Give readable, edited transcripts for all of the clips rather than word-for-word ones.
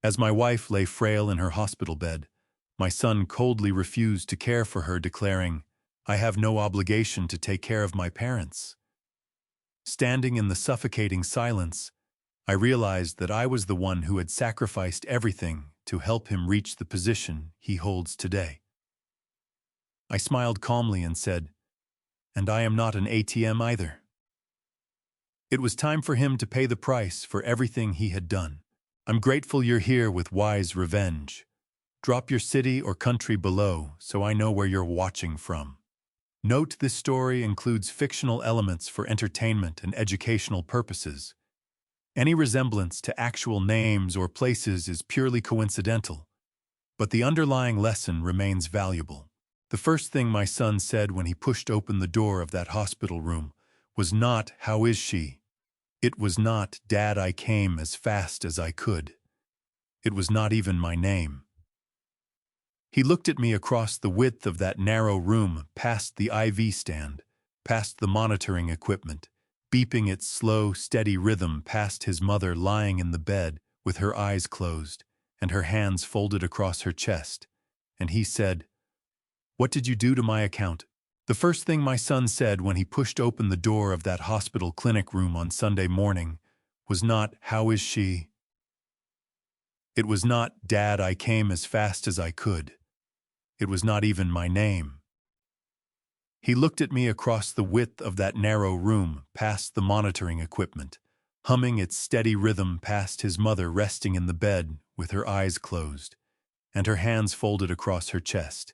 As my wife lay frail in her hospital bed, my son coldly refused to care for her, declaring, "I have no obligation to take care of my parents." Standing in the suffocating silence, I realized that I was the one who had sacrificed everything to help him reach the position he holds today. I smiled calmly and said, "And I am not an ATM either." It was time for him to pay the price for everything he had done. I'm grateful you're here with Wise Revenge. Drop your city or country below so I know where you're watching from. Note this story includes fictional elements for entertainment and educational purposes. Any resemblance to actual names or places is purely coincidental, but the underlying lesson remains valuable. The first thing my son said when he pushed open the door of that hospital room was not, "How is she?" It was not, "Dad, I came as fast as I could." It was not even my name. He looked at me across the width of that narrow room, past the IV stand, past the monitoring equipment, beeping its slow, steady rhythm, past his mother lying in the bed with her eyes closed and her hands folded across her chest, and he said, "What did you do to my account?" The first thing my son said when he pushed open the door of that hospital clinic room on Sunday morning was not, "How is she?" It was not, "Dad, I came as fast as I could." It was not even my name. He looked at me across the width of that narrow room, past the monitoring equipment, humming its steady rhythm, past his mother resting in the bed with her eyes closed and her hands folded across her chest,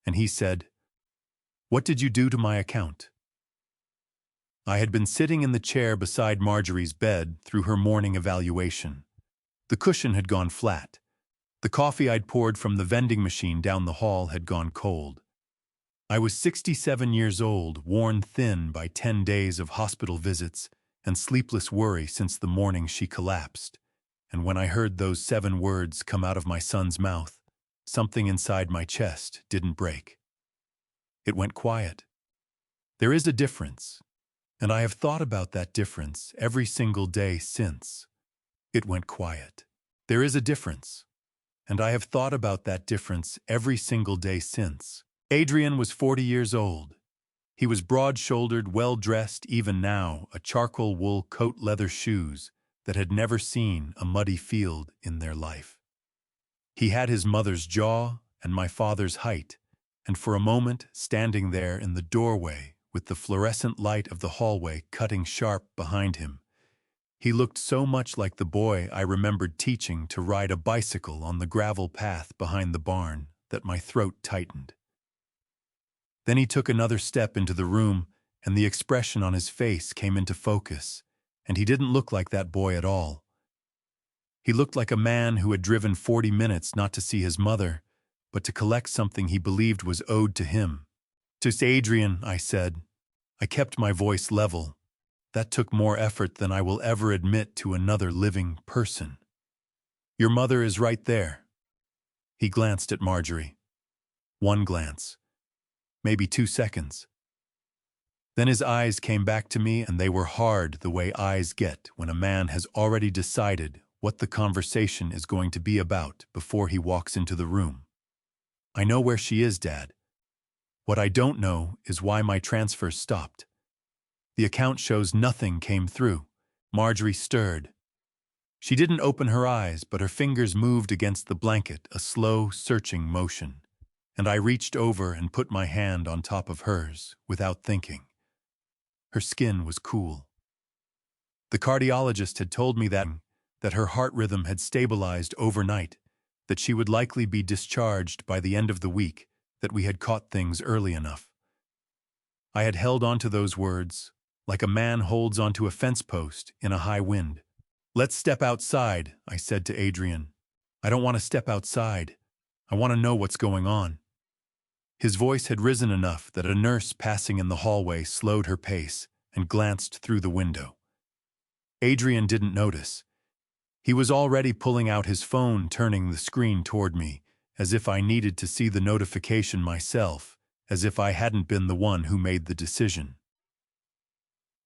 and he said, "What did you do to my account?" I had been sitting in the chair beside Marjorie's bed through her morning evaluation. The cushion had gone flat. The coffee I'd poured from the vending machine down the hall had gone cold. I was 67 years old, worn thin by 10 days of hospital visits and sleepless worry since the morning she collapsed. And when I heard those 7 words come out of my son's mouth, something inside my chest didn't break. It went quiet. There is a difference, and I have thought about that difference every single day since. It went quiet. There is a difference, and I have thought about that difference every single day since. Adrian was 40 years old. He was broad-shouldered, well-dressed, even now, a charcoal wool coat, leather shoes that had never seen a muddy field in their life. He had his mother's jaw and my father's height, and for a moment, standing there in the doorway with the fluorescent light of the hallway cutting sharp behind him, he looked so much like the boy I remembered teaching to ride a bicycle on the gravel path behind the barn that my throat tightened. Then he took another step into the room, and the expression on his face came into focus, and he didn't look like that boy at all. He looked like a man who had driven 40 minutes not to see his mother, but to collect something he believed was owed to him. "To Adrian," I said. I kept my voice level. That took more effort than I will ever admit to another living person. "Your mother is right there." He glanced at Marjorie. 1 glance. Maybe 2 seconds. Then his eyes came back to me, and they were hard the way eyes get when a man has already decided what the conversation is going to be about before he walks into the room. "I know where she is, Dad. What I don't know is why my transfer stopped. The account shows nothing came through." Marjorie stirred. She didn't open her eyes, but her fingers moved against the blanket, a slow, searching motion, and I reached over and put my hand on top of hers, without thinking. Her skin was cool. The cardiologist had told me that her heart rhythm had stabilized overnight, that she would likely be discharged by the end of the week, that we had caught things early enough. I had held onto those words, like a man holds onto a fence post in a high wind. "Let's step outside," I said to Adrian. "I don't want to step outside. I want to know what's going on." His voice had risen enough that a nurse passing in the hallway slowed her pace and glanced through the window. Adrian didn't notice. He was already pulling out his phone, turning the screen toward me, as if I needed to see the notification myself, as if I hadn't been the one who made the decision.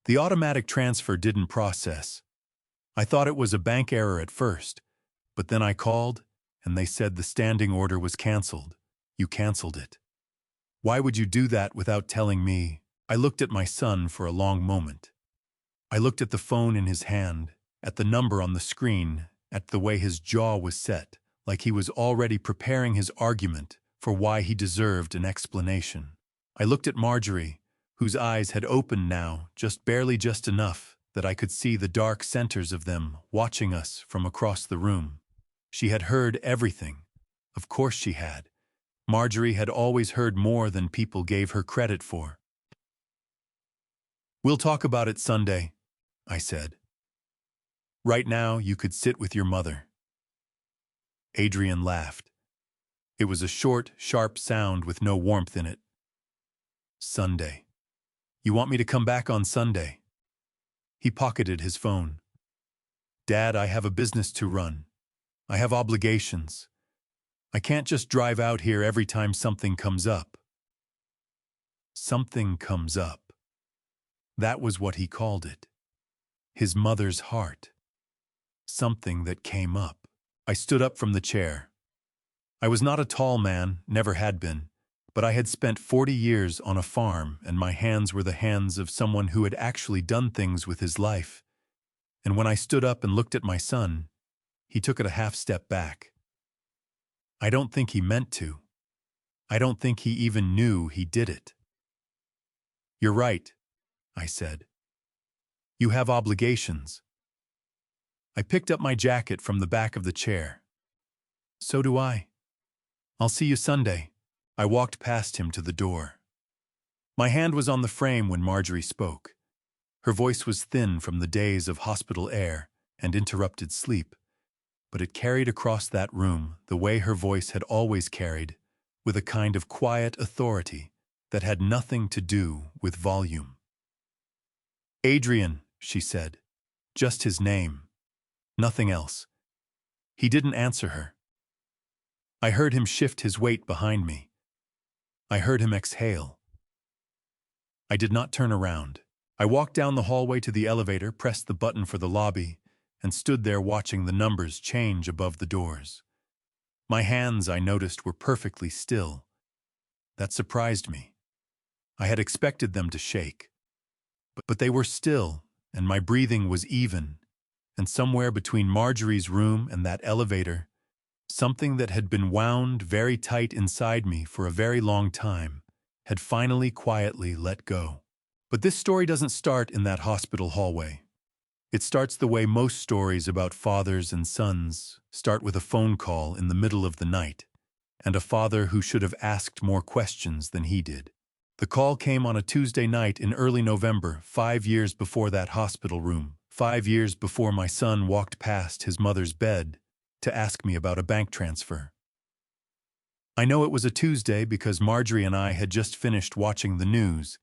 The automatic transfer didn't process. I thought it was a bank error at first, But then I called, and they said the standing order was canceled. You canceled it. Why would you do that without telling me? I looked at my son for a long moment. I looked at the phone in his hand, at the number on the screen, at the way his jaw was set, like he was already preparing his argument for why he deserved an explanation. I looked at Marjorie, whose eyes had opened now, barely just enough that I could see the dark centers of them watching us from across the room. She had heard everything. Of course she had. Marjorie had always heard more than people gave her credit for. "We'll talk about it Sunday," I said. "Right now, you could sit with your mother." Adrian laughed. It was a short, sharp sound with no warmth in it. "Sunday. You want me to come back on Sunday?" He pocketed his phone. "Dad, I have a business to run. I have obligations. I can't just drive out here every time something comes up." Something comes up. That was what he called it. His mother's heart. Something that came up. I stood up from the chair. I was not a tall man, never had been, but I had spent 40 years on a farm, and my hands were the hands of someone who had actually done things with his life. And when I stood up and looked at my son, he took it a half step back. I don't think he meant to. I don't think he even knew he did it. "You're right," I said. "You have obligations." I picked up my jacket from the back of the chair. "So do I. I'll see you Sunday." I walked past him to the door. My hand was on the frame when Marjorie spoke. Her voice was thin from the days of hospital air and interrupted sleep, but it carried across that room the way her voice had always carried, with a kind of quiet authority that had nothing to do with volume. "Adrian," she said. Just his name. Nothing else. He didn't answer her. I heard him shift his weight behind me. I heard him exhale. I did not turn around. I walked down the hallway to the elevator, pressed the button for the lobby, and stood there watching the numbers change above the doors. My hands, I noticed, were perfectly still. That surprised me. I had expected them to shake. But they were still, and my breathing was even, and somewhere between Marjorie's room and that elevator, something that had been wound very tight inside me for a very long time had finally quietly let go. But this story doesn't start in that hospital hallway. It starts the way most stories about fathers and sons start, with a phone call in the middle of the night, and a father who should have asked more questions than he did. The call came on a Tuesday night in early November, 5 years before that hospital room, 5 years before my son walked past his mother's bed to ask me about a bank transfer. I know it was a Tuesday because Marjorie and I had just finished watching the news,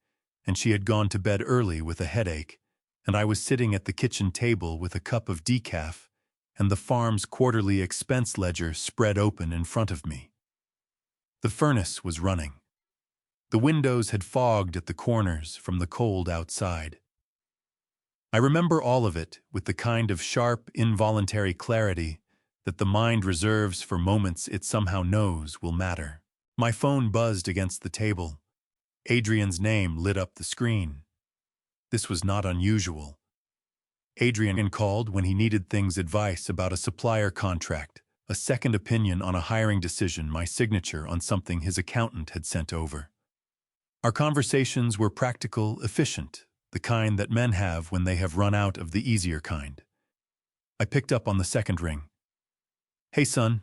and she had gone to bed early with a headache, and I was sitting at the kitchen table with a cup of decaf and the farm's quarterly expense ledger spread open in front of me. The furnace was running. The windows had fogged at the corners from the cold outside. I remember all of it with the kind of sharp, involuntary clarity that the mind reserves for moments it somehow knows will matter. My phone buzzed against the table. Adrian's name lit up the screen. This was not unusual. Adrian called when he needed advice about a supplier contract, a second opinion on a hiring decision, my signature on something his accountant had sent over. Our conversations were practical, efficient, the kind that men have when they have run out of the easier kind. I picked up on the second ring. "Hey, son.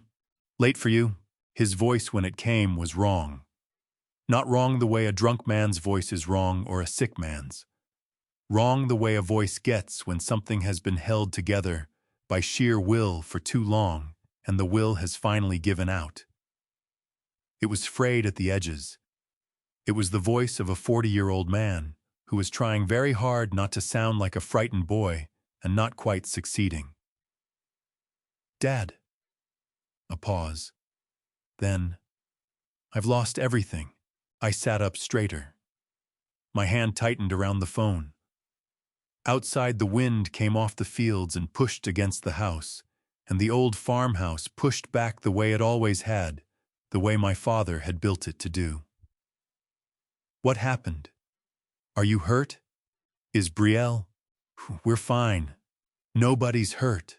Late for you?" His voice when it came was wrong. Not wrong the way a drunk man's voice is wrong or a sick man's. Wrong the way a voice gets when something has been held together by sheer will for too long and the will has finally given out. It was frayed at the edges. It was the voice of a 40-year-old man who was trying very hard not to sound like a frightened boy and not quite succeeding. "Dad." A pause. Then, "I've lost everything." I sat up straighter. My hand tightened around the phone. Outside, the wind came off the fields and pushed against the house, and the old farmhouse pushed back the way it always had, the way my father had built it to do. What happened? Are you hurt? Is Brielle? We're fine. Nobody's hurt.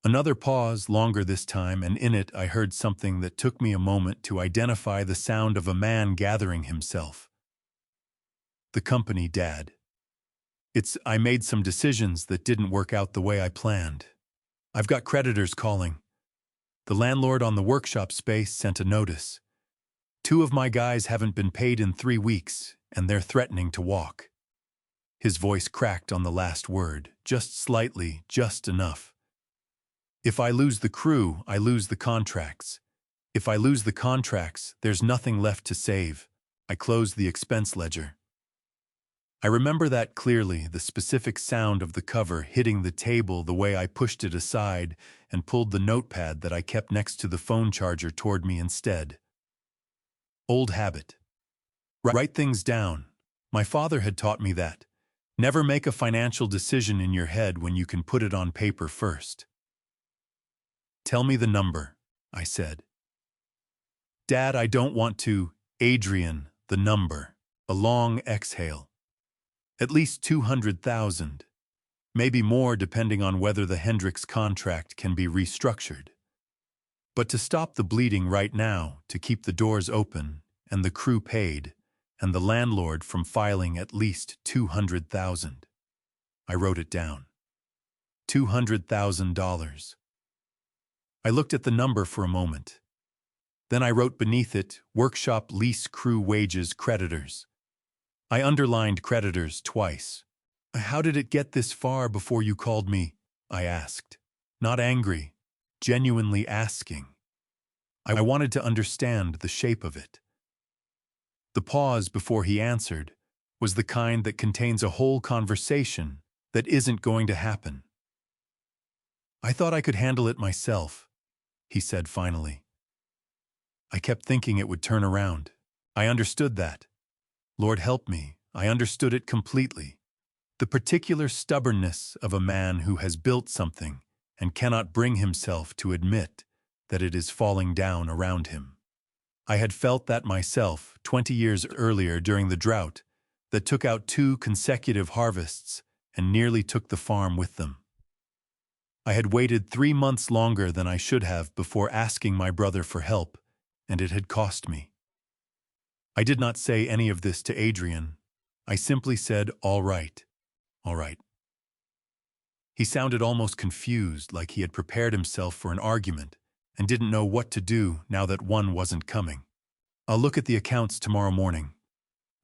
Another pause, longer this time, and in it I heard something that took me a moment to identify the sound of a man gathering himself. The company, Dad. I made some decisions that didn't work out the way I planned. I've got creditors calling. The landlord on the workshop space sent a notice. 2 of my guys haven't been paid in 3 weeks, and they're threatening to walk. His voice cracked on the last word, just slightly, just enough. If I lose the crew, I lose the contracts. If I lose the contracts, there's nothing left to save. I closed the expense ledger. I remember that clearly, the specific sound of the cover hitting the table, the way I pushed it aside and pulled the notepad that I kept next to the phone charger toward me instead. Old habit. Write things down. My father had taught me that. Never make a financial decision in your head when you can put it on paper first. Tell me the number, I said. Dad, I don't want to. Adrian, the number. A long exhale. At least 200,000. Maybe more depending on whether the Hendricks contract can be restructured. But to stop the bleeding right now, to keep the doors open, and the crew paid, and the landlord from filing at least 200,000. I wrote it down. $200,000. I looked at the number for a moment. Then I wrote beneath it, workshop lease crew wages creditors. I underlined creditors twice. How did it get this far before you called me? I asked. Not angry, genuinely asking. I wanted to understand the shape of it. The pause before he answered was the kind that contains a whole conversation that isn't going to happen. I thought I could handle it myself, he said finally. I kept thinking it would turn around. I understood that. Lord help me, I understood it completely. The particular stubbornness of a man who has built something and cannot bring himself to admit that it is falling down around him. I had felt that myself 20 years earlier during the drought that took out 2 consecutive harvests and nearly took the farm with them. I had waited 3 months longer than I should have before asking my brother for help, and it had cost me. I did not say any of this to Adrian. I simply said, all right. All right. He sounded almost confused, like he had prepared himself for an argument and didn't know what to do now that one wasn't coming. I'll look at the accounts tomorrow morning.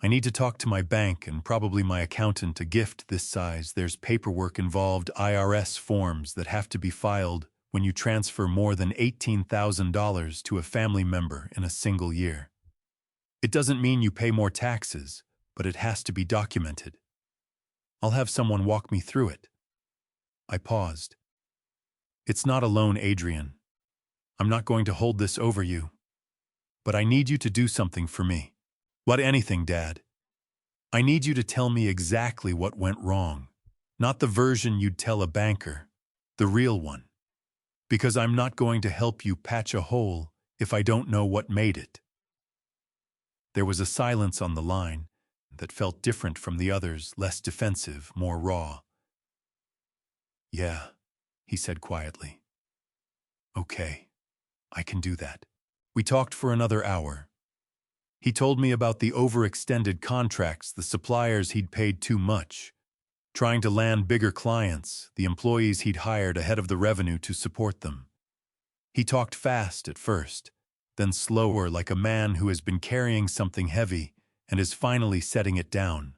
I need to talk to my bank and probably my accountant. A gift this size, there's paperwork involved, IRS forms that have to be filed when you transfer more than $18,000 to a family member in a single year. It doesn't mean you pay more taxes, but it has to be documented. I'll have someone walk me through it. I paused. It's not alone, Adrian. I'm not going to hold this over you. But I need you to do something for me. What? Anything, Dad. I need you to tell me exactly what went wrong. Not the version you'd tell a banker, the real one. Because I'm not going to help you patch a hole if I don't know what made it. There was a silence on the line that felt different from the others, less defensive, more raw. Yeah, he said quietly. Okay, I can do that. We talked for another hour. He told me about the overextended contracts, the suppliers he'd paid too much, trying to land bigger clients, the employees he'd hired ahead of the revenue to support them. He talked fast at first, then slower, like a man who has been carrying something heavy and is finally setting it down.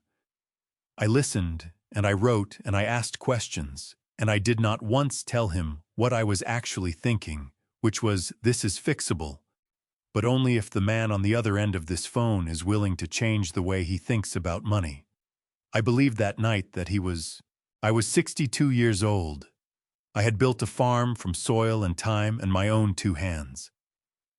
I listened, and I wrote, and I asked questions, and I did not once tell him what I was actually thinking, which was, this is fixable, but only if the man on the other end of this phone is willing to change the way he thinks about money. I believed that night that I was 62 years old. I had built a farm from soil and time and my own 2 hands.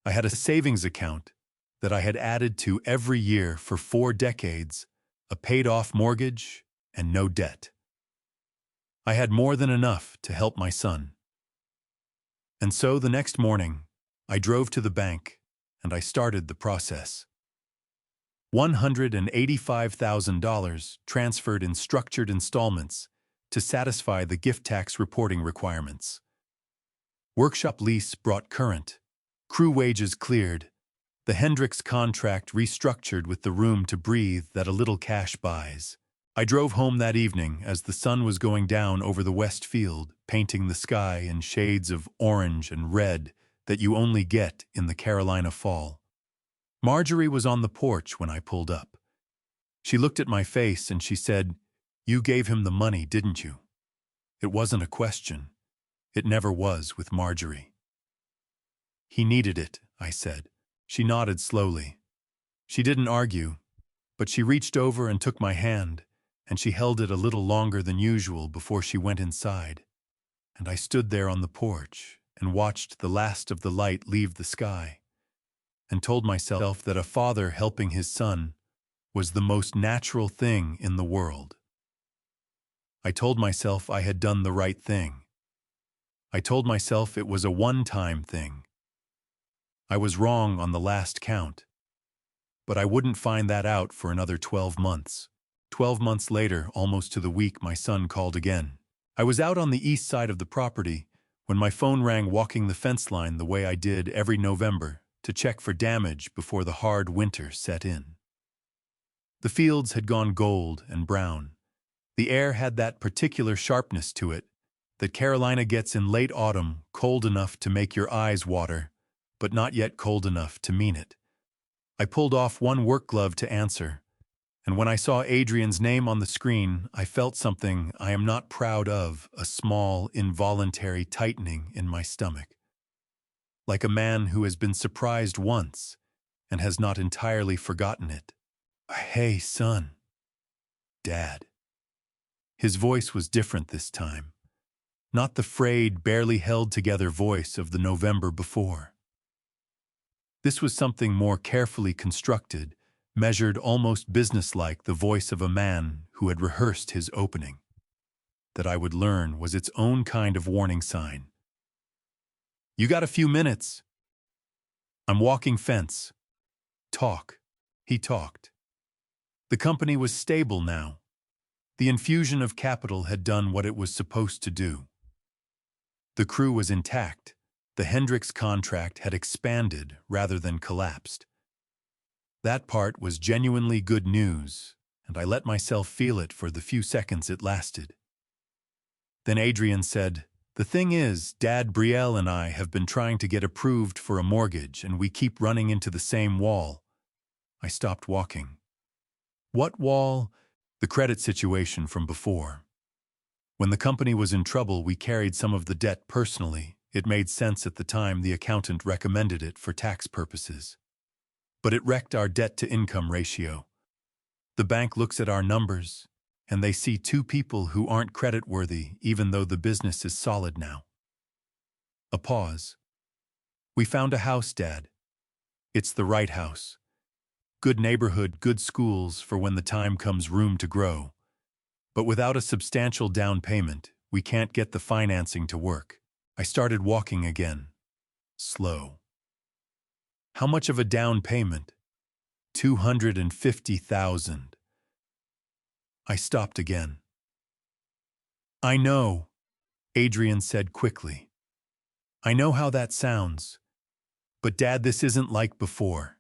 I had a savings account that I had added to every year for 4 decades, a paid-off mortgage, and no debt. I had more than enough to help my son. And so the next morning, I drove to the bank and I started the process. $185,000 transferred in structured installments to satisfy the gift tax reporting requirements. Workshop lease brought current, crew wages cleared, the Hendricks contract restructured with the room to breathe that a little cash buys. I drove home that evening as the sun was going down over the west field, painting the sky in shades of orange and red that you only get in the Carolina fall. Marjorie was on the porch when I pulled up. She looked at my face and she said, "You gave him the money, didn't you?" It wasn't a question. It never was with Marjorie. "He needed it," I said. She nodded slowly. She didn't argue, but she reached over and took my hand, and she held it a little longer than usual before she went inside. And I stood there on the porch and watched the last of the light leave the sky, and told myself that a father helping his son was the most natural thing in the world. I told myself I had done the right thing. I told myself it was a one-time thing. I was wrong on the last count, but I wouldn't find that out for another 12 months. 12 months later, almost to the week, my son called again. I was out on the east side of the property when my phone rang, walking the fence line the way I did every November to check for damage before the hard winter set in. The fields had gone gold and brown. The air had that particular sharpness to it that Carolina gets in late autumn, cold enough to make your eyes water, but not yet cold enough to mean it. I pulled off one work glove to answer, and when I saw Adrian's name on the screen, I felt something I am not proud of, a small, involuntary tightening in my stomach. Like a man who has been surprised once and has not entirely forgotten it. "Hey, son." "Dad." His voice was different this time. Not the frayed, barely held together voice of the November before. This was something more carefully constructed, measured, almost businesslike, the voice of a man who had rehearsed his opening. That I would learn was its own kind of warning sign. "You got a few minutes?" "I'm walking fence." "Talk." He talked. The company was stable now. The infusion of capital had done what it was supposed to do. The crew was intact. The Hendricks contract had expanded rather than collapsed. That part was genuinely good news, and I let myself feel it for the few seconds it lasted. Then Adrian said, "The thing is, Dad, Brielle and I have been trying to get approved for a mortgage, and we keep running into the same wall." I stopped walking. "What wall?" "The credit situation from before. When the company was in trouble, we carried some of the debt personally. It made sense at the time. The accountant recommended it for tax purposes. But it wrecked our debt-to-income ratio. The bank looks at our numbers, and they see two people who aren't creditworthy, even though the business is solid now." A pause. "We found a house, Dad. It's the right house. Good neighborhood, good schools for when the time comes, room to grow. But without a substantial down payment, we can't get the financing to work." I started walking again. Slow. "How much of a down payment?" $250,000. I stopped again. "I know," Adrian said quickly. "I know how that sounds. But Dad, this isn't like before.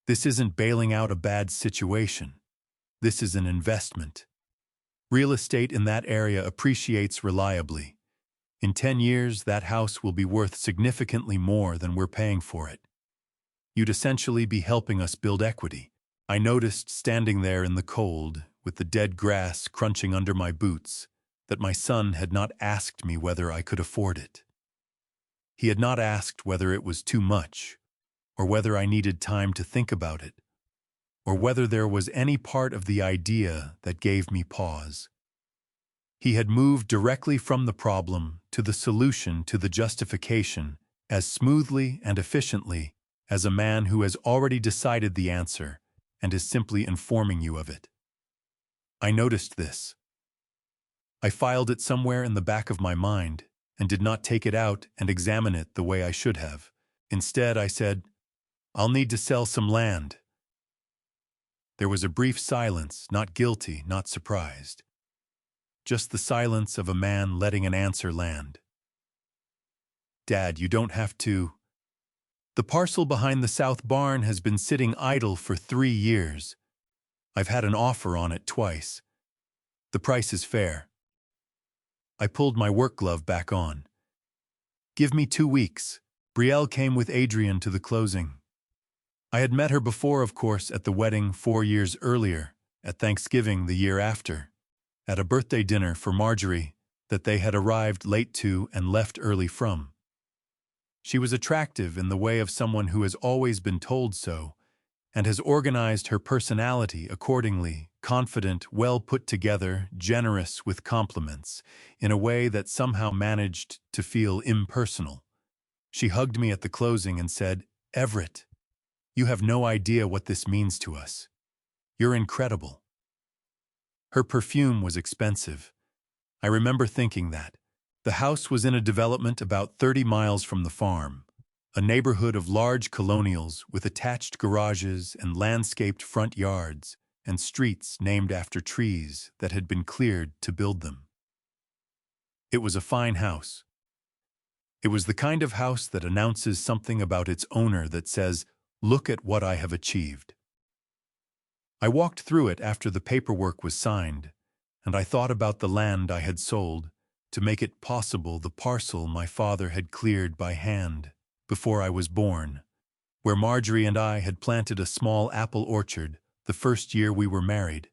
This isn't bailing out a bad situation. This is an investment. Real estate in that area appreciates reliably. In 10 years, that house will be worth significantly more than we're paying for it. You'd essentially be helping us build equity." I noticed, standing there in the cold, with the dead grass crunching under my boots, that my son had not asked me whether I could afford it. He had not asked whether it was too much, or whether I needed time to think about it, or whether there was any part of the idea that gave me pause. He had moved directly from the problem to the solution to the justification as smoothly and efficiently as a man who has already decided the answer and is simply informing you of it. I noticed this. I filed it somewhere in the back of my mind, and did not take it out and examine it the way I should have. Instead, I said, "I'll need to sell some land." There was a brief silence, not guilty, not surprised. Just the silence of a man letting an answer land. "Dad, you don't have to. The parcel behind the south barn has been sitting idle for 3 years. I've had an offer on it twice. The price is fair." I pulled my work glove back on. "Give me 2 weeks." Brielle came with Adrian to the closing. I had met her before, of course, at the wedding 4 years earlier, at Thanksgiving the year after, at a birthday dinner for Marjorie that they had arrived late to and left early from. She was attractive in the way of someone who has always been told so, and has organized her personality accordingly, confident, well put together, generous with compliments, in a way that somehow managed to feel impersonal. She hugged me at the closing and said, "Everett, you have no idea what this means to us. You're incredible." Her perfume was expensive. I remember thinking that. The house was in a development about 30 miles from the farm, a neighborhood of large colonials with attached garages and landscaped front yards and streets named after trees that had been cleared to build them. It was a fine house. It was the kind of house that announces something about its owner that says, "Look at what I have achieved." I walked through it after the paperwork was signed, and I thought about the land I had sold to make it possible, the parcel my father had cleared by hand before I was born, where Marjorie and I had planted a small apple orchard the first year we were married.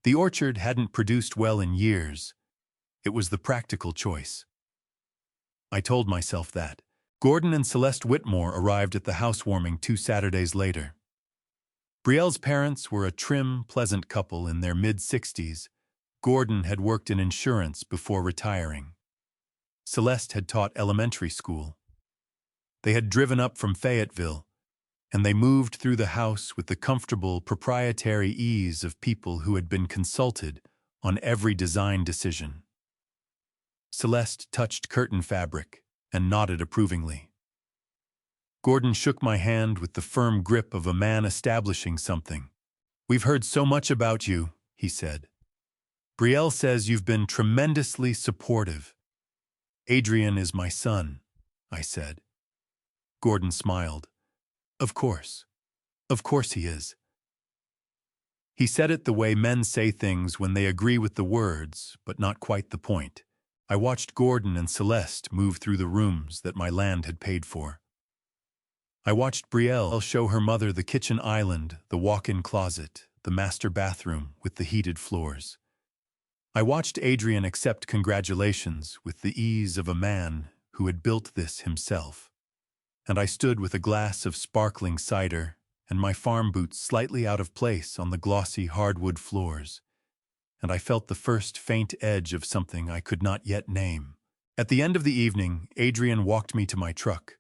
The orchard hadn't produced well in years. It was the practical choice. I told myself that. Gordon and Celeste Whitmore arrived at the housewarming 2 Saturdays later. Brielle's parents were a trim, pleasant couple in their mid-60s. Gordon had worked in insurance before retiring. Celeste had taught elementary school. They had driven up from Fayetteville, and they moved through the house with the comfortable, proprietary ease of people who had been consulted on every design decision. Celeste touched curtain fabric and nodded approvingly. Gordon shook my hand with the firm grip of a man establishing something. "We've heard so much about you," he said. "Brielle says you've been tremendously supportive." "Adrian is my son," I said. Gordon smiled. Of course he is." He said it the way men say things when they agree with the words, but not quite the point. I watched Gordon and Celeste move through the rooms that my land had paid for. I watched Brielle show her mother the kitchen island, the walk-in closet, the master bathroom with the heated floors. I watched Adrian accept congratulations with the ease of a man who had built this himself. And I stood with a glass of sparkling cider and my farm boots slightly out of place on the glossy hardwood floors, and I felt the first faint edge of something I could not yet name. At the end of the evening, Adrian walked me to my truck.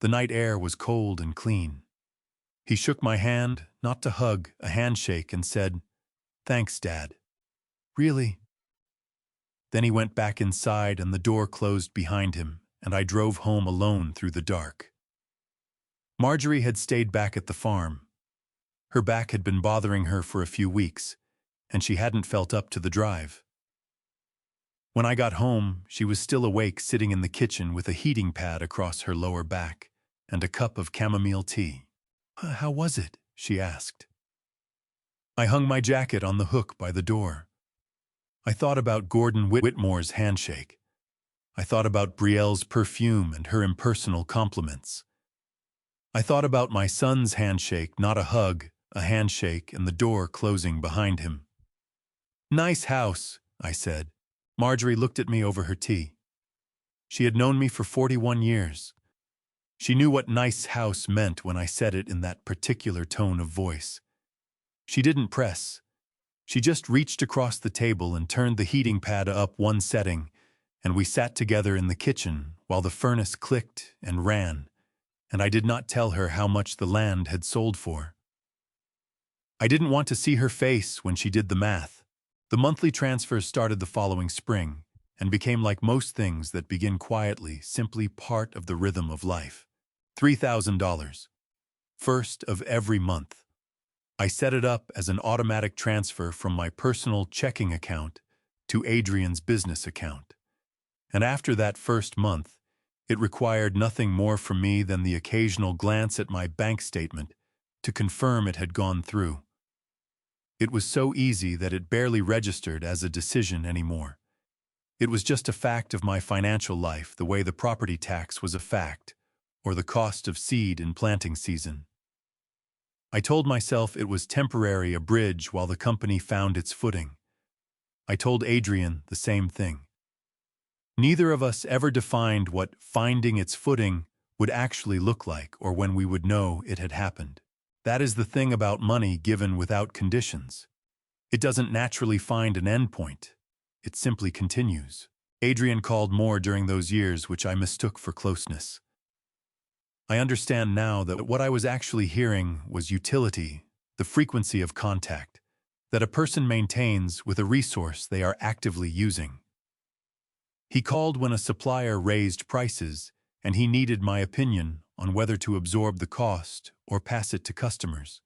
The night air was cold and clean. He shook my hand, not to hug, a handshake, and said, "Thanks, Dad." "Really?" Then he went back inside and the door closed behind him, and I drove home alone through the dark. Marjorie had stayed back at the farm. Her back had been bothering her for a few weeks, and she hadn't felt up to the drive. When I got home, she was still awake, sitting in the kitchen with a heating pad across her lower back and a cup of chamomile tea. "How was it?" she asked. I hung my jacket on the hook by the door. I thought about Gordon Whitmore's handshake. I thought about Brielle's perfume and her impersonal compliments. I thought about my son's handshake, not a hug, a handshake, and the door closing behind him. "Nice house," I said. Marjorie looked at me over her tea. She had known me for 41 years. She knew what nice house meant when I said it in that particular tone of voice. She didn't press. She just reached across the table and turned the heating pad up one setting, and we sat together in the kitchen while the furnace clicked and ran, and I did not tell her how much the land had sold for. I didn't want to see her face when she did the math. The monthly transfers started the following spring, and became, like most things that begin quietly, simply part of the rhythm of life. $3,000. First of every month. I set it up as an automatic transfer from my personal checking account to Adrian's business account. And after that first month, it required nothing more from me than the occasional glance at my bank statement to confirm it had gone through. It was so easy that it barely registered as a decision anymore. It was just a fact of my financial life, the way the property tax was a fact, or the cost of seed in planting season. I told myself it was temporary, a bridge while the company found its footing. I told Adrian the same thing. Neither of us ever defined what finding its footing would actually look like or when we would know it had happened. That is the thing about money given without conditions. It doesn't naturally find an endpoint. It simply continues. Adrian called more during those years, which I mistook for closeness. I understand now that what I was actually hearing was utility, the frequency of contact, that a person maintains with a resource they are actively using. He called when a supplier raised prices, and he needed my opinion on whether to absorb the cost or pass it to customers.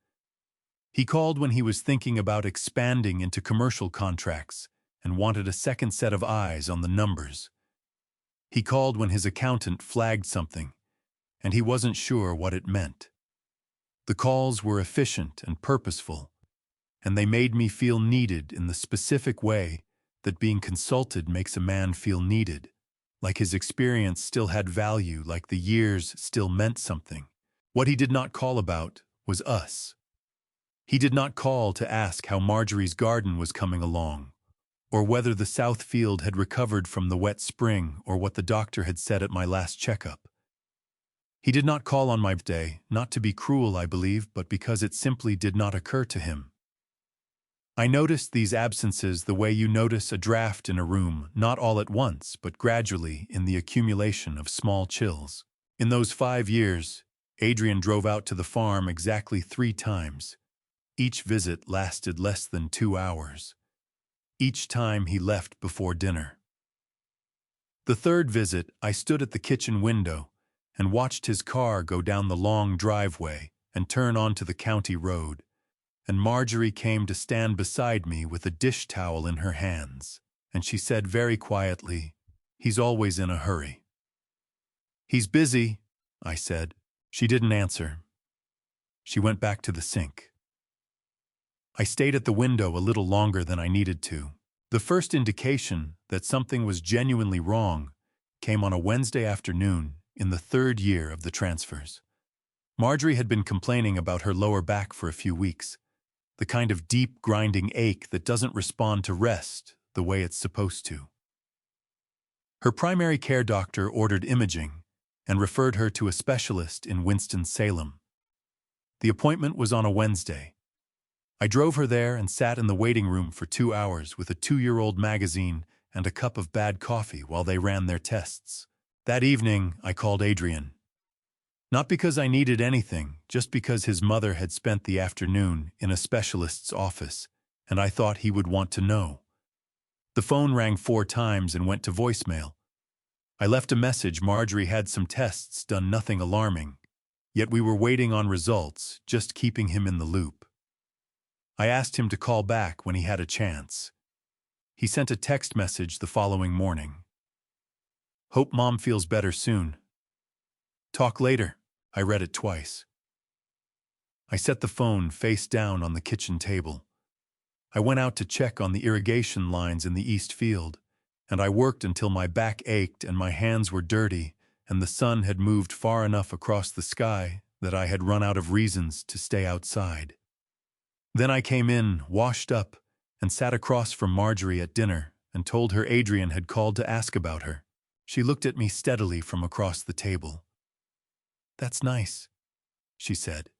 He called when he was thinking about expanding into commercial contracts and wanted a second set of eyes on the numbers. He called when his accountant flagged something, and he wasn't sure what it meant. The calls were efficient and purposeful, and they made me feel needed in the specific way that being consulted makes a man feel needed, like his experience still had value, like the years still meant something. What he did not call about was us. He did not call to ask how Marjorie's garden was coming along, or whether the south field had recovered from the wet spring, or what the doctor had said at my last checkup. He did not call on my birthday, not to be cruel, I believe, but because it simply did not occur to him. I noticed these absences the way you notice a draft in a room, not all at once, but gradually in the accumulation of small chills. In those 5 years, Adrian drove out to the farm exactly 3 times. Each visit lasted less than 2 hours. Each time he left before dinner. The third visit, I stood at the kitchen window and watched his car go down the long driveway and turn onto the county road, and Marjorie came to stand beside me with a dish towel in her hands, and she said very quietly, "He's always in a hurry." "He's busy," I said. She didn't answer. She went back to the sink. I stayed at the window a little longer than I needed to. The first indication that something was genuinely wrong came on a Wednesday afternoon in the 3rd year of the transfers. Marjorie had been complaining about her lower back for a few weeks, the kind of deep, grinding ache that doesn't respond to rest the way it's supposed to. Her primary care doctor ordered imaging and referred her to a specialist in Winston-Salem. The appointment was on a Wednesday. I drove her there and sat in the waiting room for 2 hours with a 2-year-old magazine and a cup of bad coffee while they ran their tests. That evening, I called Adrian. Not because I needed anything, just because his mother had spent the afternoon in a specialist's office, and I thought he would want to know. The phone rang 4 times and went to voicemail. I left a message. Marjorie had some tests done, nothing alarming, yet we were waiting on results, just keeping him in the loop. I asked him to call back when he had a chance. He sent a text message the following morning. "Hope Mom feels better soon. Talk later." I read it twice. I set the phone face down on the kitchen table. I went out to check on the irrigation lines in the east field, and I worked until my back ached and my hands were dirty, and the sun had moved far enough across the sky that I had run out of reasons to stay outside. Then I came in, washed up, and sat across from Marjorie at dinner and told her Adrian had called to ask about her. She looked at me steadily from across the table. "That's nice," she said.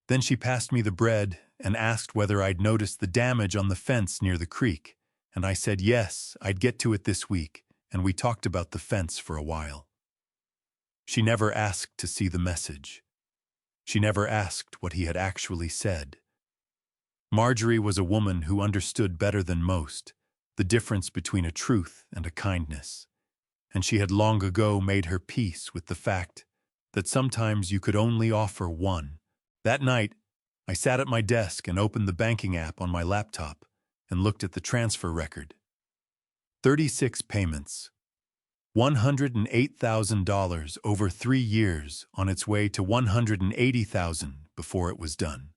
Then she passed me the bread and asked whether I'd noticed the damage on the fence near the creek, and I said yes, I'd get to it this week, and we talked about the fence for a while. She never asked to see the message. She never asked what he had actually said. Marjorie was a woman who understood better than most the difference between a truth and a kindness. And she had long ago made her peace with the fact that sometimes you could only offer one. That night, I sat at my desk and opened the banking app on my laptop and looked at the transfer record. 36 payments. $108,000 over 3 years, on its way to $180,000 before it was done.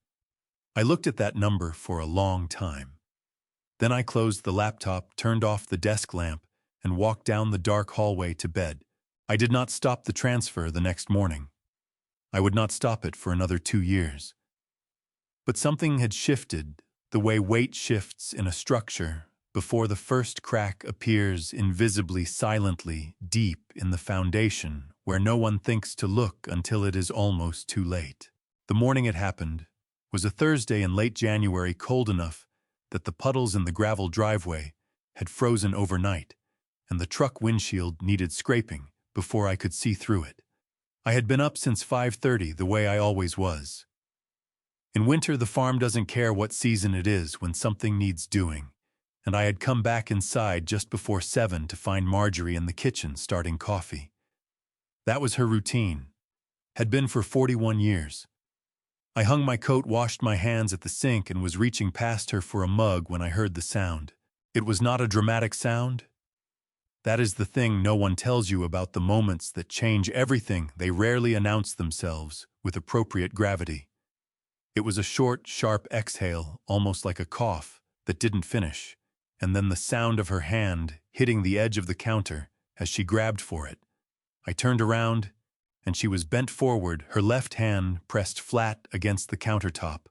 I looked at that number for a long time. Then I closed the laptop, turned off the desk lamp, and walked down the dark hallway to bed. I did not stop the transfer the next morning. I would not stop it for another 2 years. But something had shifted, the way weight shifts in a structure before the first crack appears invisibly, silently, deep in the foundation, where no one thinks to look until it is almost too late. The morning it happened was a Thursday in late January, cold enough that the puddles in the gravel driveway had frozen overnight, and the truck windshield needed scraping before I could see through it. I had been up since 5:30, the way I always was. In winter, the farm doesn't care what season it is when something needs doing, and I had come back inside just before 7 to find Marjorie in the kitchen starting coffee. That was her routine, had been for 41 years. I hung my coat, washed my hands at the sink, and was reaching past her for a mug when I heard the sound. It was not a dramatic sound. That is the thing no one tells you about the moments that change everything. They rarely announce themselves with appropriate gravity. It was a short, sharp exhale, almost like a cough, that didn't finish, and then the sound of her hand hitting the edge of the counter as she grabbed for it. I turned around, and she was bent forward, her left hand pressed flat against the countertop,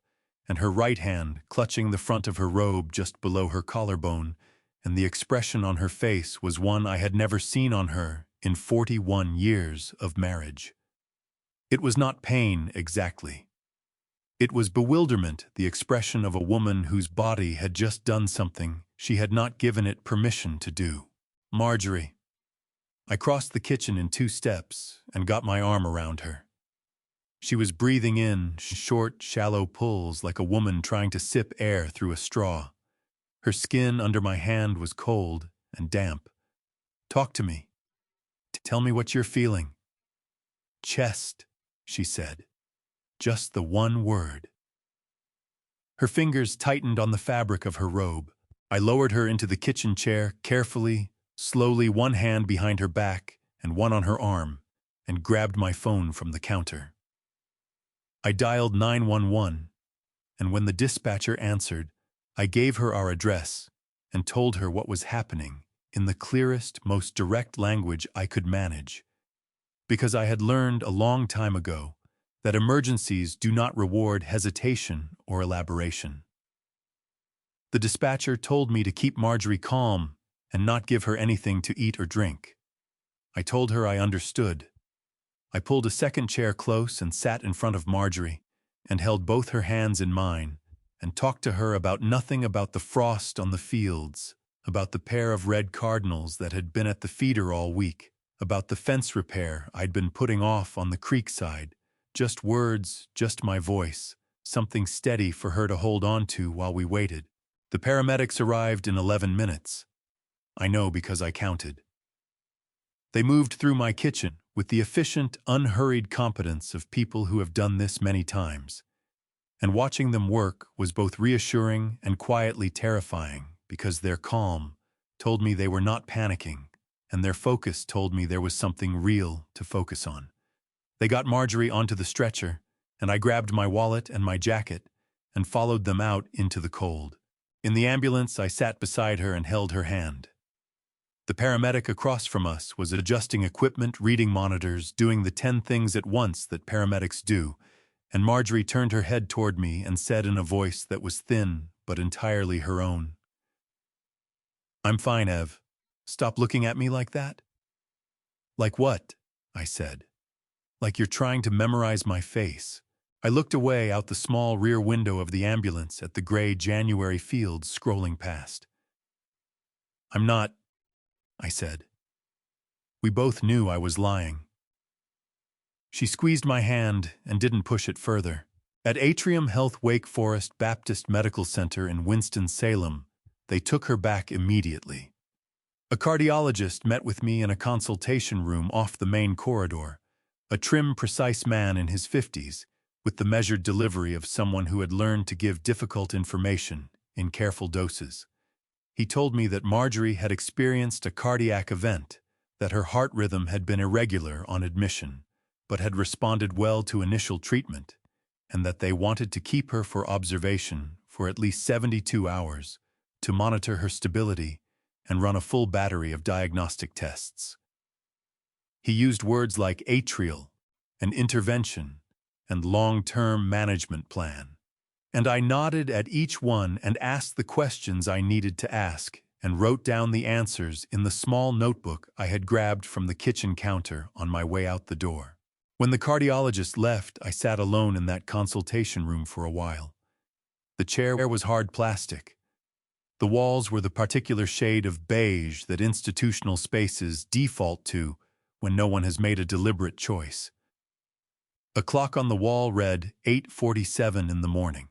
and her right hand clutching the front of her robe just below her collarbone, and the expression on her face was one I had never seen on her in 41 years of marriage. It was not pain exactly. It was bewilderment, the expression of a woman whose body had just done something she had not given it permission to do. Marjorie. I crossed the kitchen in 2 steps and got my arm around her. She was breathing in short, shallow pulls like a woman trying to sip air through a straw. Her skin under my hand was cold and damp. "Talk to me. Tell me what you're feeling." "Chest," she said. Just the one word. Her fingers tightened on the fabric of her robe. I lowered her into the kitchen chair, carefully, slowly, one hand behind her back and one on her arm, and grabbed my phone from the counter. I dialed 911, and when the dispatcher answered, I gave her our address and told her what was happening in the clearest, most direct language I could manage, because I had learned a long time ago that emergencies do not reward hesitation or elaboration. The dispatcher told me to keep Marjorie calm and not give her anything to eat or drink. I told her I understood. I pulled a second chair close and sat in front of Marjorie and held both her hands in mine and talked to her about nothing, about the frost on the fields, about the pair of red cardinals that had been at the feeder all week, about the fence repair I'd been putting off on the creek side. Just words, just my voice, something steady for her to hold on to while we waited. The paramedics arrived in 11 minutes. I know because I counted. They moved through my kitchen with the efficient, unhurried competence of people who have done this many times. And watching them work was both reassuring and quietly terrifying, because their calm told me they were not panicking, and their focus told me there was something real to focus on. They got Marjorie onto the stretcher, and I grabbed my wallet and my jacket and followed them out into the cold. In the ambulance, I sat beside her and held her hand. The paramedic across from us was adjusting equipment, reading monitors, doing the 10 things at once that paramedics do, and Marjorie turned her head toward me and said in a voice that was thin but entirely her own, "I'm fine, Ev. Stop looking at me like that." "Like what?" I said. "Like you're trying to memorize my face." I looked away out the small rear window of the ambulance at the gray January fields scrolling past. "I'm not," I said. We both knew I was lying. She squeezed my hand and didn't push it further. At Atrium Health Wake Forest Baptist Medical Center in Winston-Salem, They took her back immediately. A cardiologist met with me in a consultation room off the main corridor, a trim, precise man in his 50s, with the measured delivery of someone who had learned to give difficult information in careful doses. He told me that Marjorie had experienced a cardiac event, that her heart rhythm had been irregular on admission, but had responded well to initial treatment, and that they wanted to keep her for observation for at least 72 hours to monitor her stability and run a full battery of diagnostic tests. He used words like atrial, an intervention, and long-term management plan. And I nodded at each one and asked the questions I needed to ask and wrote down the answers in the small notebook I had grabbed from the kitchen counter on my way out the door. When the cardiologist left, I sat alone in that consultation room for a while. The chair was hard plastic. The walls were the particular shade of beige that institutional spaces default to when no one has made a deliberate choice. A clock on the wall read 8:47 in the morning.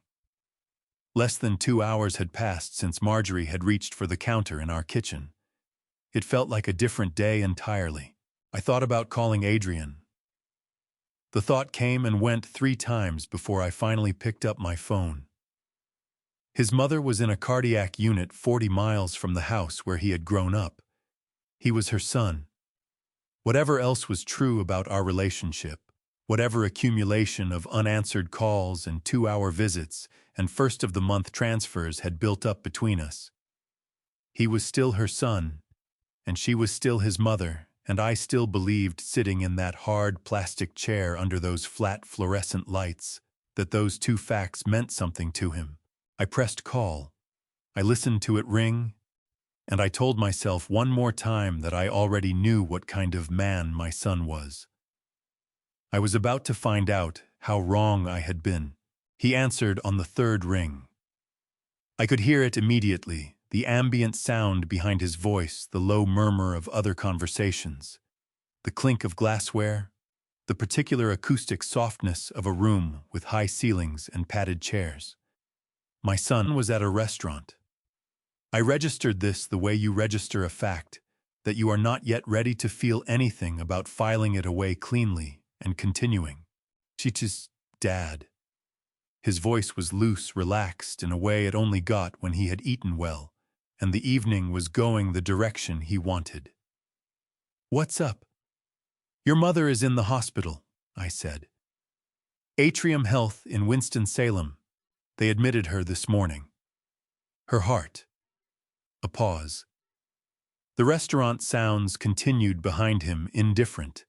Less than 2 hours had passed since Marjorie had reached for the counter in our kitchen. It felt like a different day entirely. I thought about calling Adrian. The thought came and went 3 times before I finally picked up my phone. His mother was in a cardiac unit 40 miles from the house where he had grown up. He was her son. Whatever else was true about our relationship, whatever accumulation of unanswered calls and 2-hour visits and first-of-the-month transfers had built up between us, he was still her son, and she was still his mother, and I still believed, sitting in that hard plastic chair under those flat fluorescent lights, that those 2 facts meant something to him. I pressed call. I listened to it ring, and I told myself one more time that I already knew what kind of man my son was. I was about to find out how wrong I had been. He answered on the 3rd ring. I could hear it immediately, the ambient sound behind his voice, the low murmur of other conversations, the clink of glassware, the particular acoustic softness of a room with high ceilings and padded chairs. My son was at a restaurant. I registered this the way you register a fact, that you are not yet ready to feel anything about filing it away cleanly and continuing. She's Dad. His voice was loose, relaxed, in a way it only got when he had eaten well, and the evening was going the direction he wanted. What's up? Your mother is in the hospital, I said. Atrium Health in Winston-Salem. They admitted her this morning. Her heart. A pause. The restaurant sounds continued behind him, indifferent.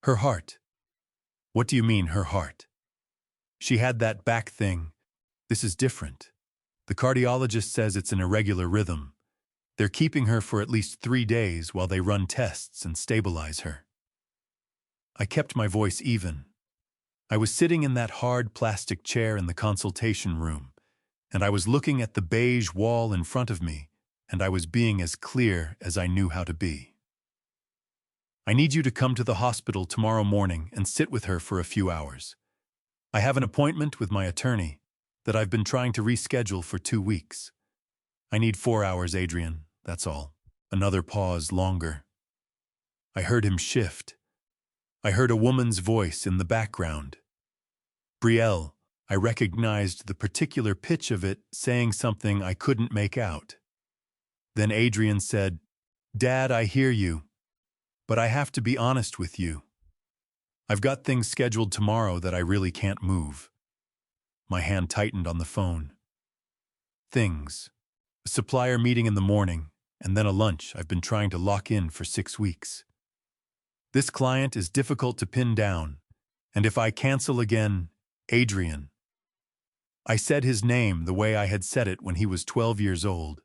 Her heart. What do you mean, her heart? She had that back thing. This is different. The cardiologist says it's an irregular rhythm. They're keeping her for at least 3 days while they run tests and stabilize her. I kept my voice even. I was sitting in that hard plastic chair in the consultation room, and I was looking at the beige wall in front of me, and I was being as clear as I knew how to be. I need you to come to the hospital tomorrow morning and sit with her for a few hours. I have an appointment with my attorney that I've been trying to reschedule for 2 weeks. I need 4 hours, Adrian, that's all. Another pause, longer. I heard him shift. I heard a woman's voice in the background. Brielle. I recognized the particular pitch of it, saying something I couldn't make out. Then Adrian said, Dad, I hear you, but I have to be honest with you. I've got things scheduled tomorrow that I really can't move. My hand tightened on the phone. Things. A supplier meeting in the morning, and then a lunch I've been trying to lock in for 6 weeks. This client is difficult to pin down, and if I cancel again, Adrian. I said his name the way I had said it when he was 12 years old,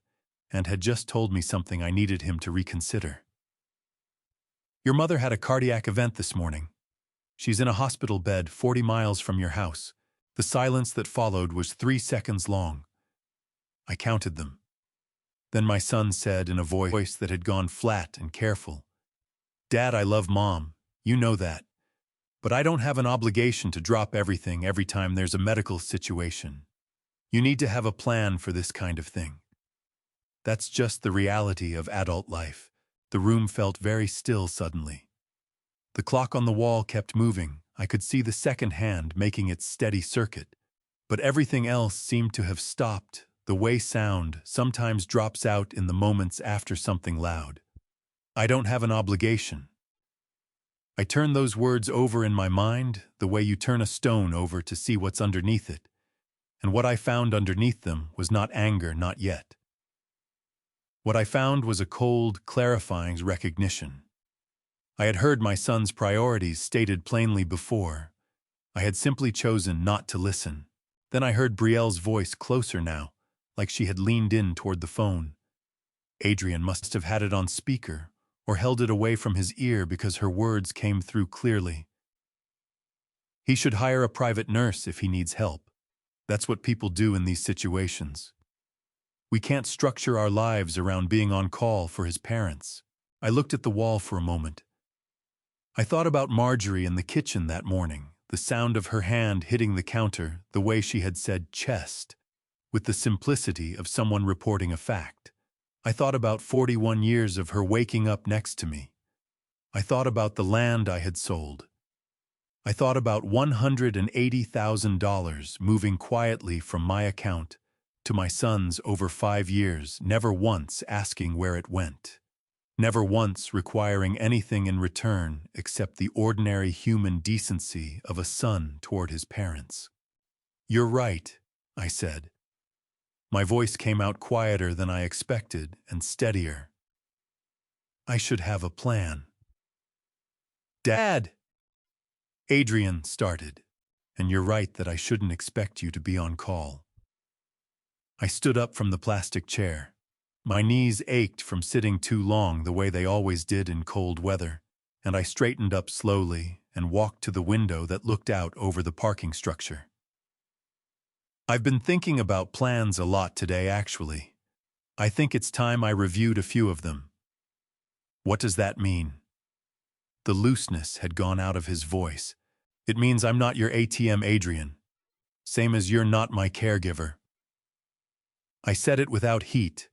and had just told me something I needed him to reconsider. Your mother had a cardiac event this morning. She's in a hospital bed 40 miles from your house. The silence that followed was 3 seconds long. I counted them. Then my son said in a voice that had gone flat and careful, Dad, I love Mom. You know that. But I don't have an obligation to drop everything every time there's a medical situation. You need to have a plan for this kind of thing. That's just the reality of adult life. The room felt very still suddenly. The clock on the wall kept moving. I could see the second hand making its steady circuit. But everything else seemed to have stopped, the way sound sometimes drops out in the moments after something loud. I don't have an obligation. I turned those words over in my mind, the way you turn a stone over to see what's underneath it. And what I found underneath them was not anger, not yet. What I found was a cold, clarifying recognition. I had heard my son's priorities stated plainly before. I had simply chosen not to listen. Then I heard Brielle's voice closer now, like she had leaned in toward the phone. Adrian must have had it on speaker, or held it away from his ear because her words came through clearly. He should hire a private nurse if he needs help. That's what people do in these situations. We can't structure our lives around being on call for his parents. I looked at the wall for a moment. I thought about Marjorie in the kitchen that morning, the sound of her hand hitting the counter, the way she had said chest, with the simplicity of someone reporting a fact. I thought about 41 years of her waking up next to me. I thought about the land I had sold. I thought about $180,000 moving quietly from my account to my son's over 5 years, never once asking where it went. Never once requiring anything in return except the ordinary human decency of a son toward his parents. "You're right," I said. My voice came out quieter than I expected and steadier. "I should have a plan." "Dad!" Adrian started. "And you're right that I shouldn't expect you to be on call." I stood up from the plastic chair. My knees ached from sitting too long the way they always did in cold weather, and I straightened up slowly and walked to the window that looked out over the parking structure. I've been thinking about plans a lot today, actually. I think it's time I reviewed a few of them. What does that mean? The looseness had gone out of his voice. It means I'm not your ATM, Adrian. Same as you're not my caregiver. I said it without heat,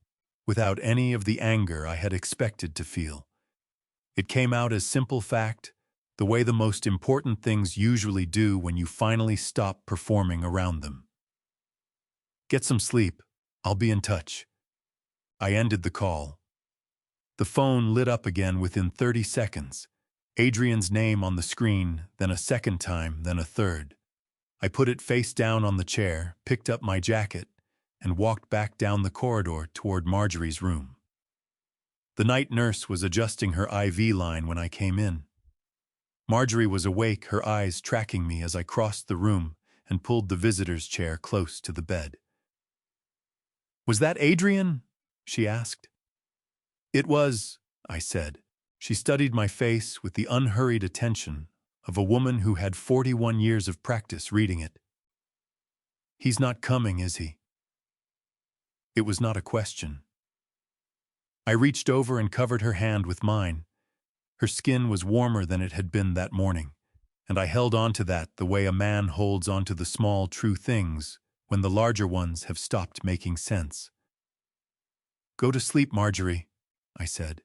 without any of the anger I had expected to feel. It came out as simple fact, the way the most important things usually do when you finally stop performing around them. "Get some sleep. I'll be in touch." I ended the call. The phone lit up again within 30 seconds. Adrian's name on the screen, then a second time, then a third. I put it face down on the chair, picked up my jacket, and walked back down the corridor toward Marjorie's room. The night nurse was adjusting her IV line when I came in. Marjorie was awake, her eyes tracking me as I crossed the room and pulled the visitor's chair close to the bed. "Was that Adrian?" she asked. "It was," I said. She studied my face with the unhurried attention of a woman who had 41 years of practice reading it. "He's not coming, is he?" It was not a question. I reached over and covered her hand with mine. Her skin was warmer than it had been that morning, and I held on to that the way a man holds onto the small, true things when the larger ones have stopped making sense. "Go to sleep, Marjorie," I said.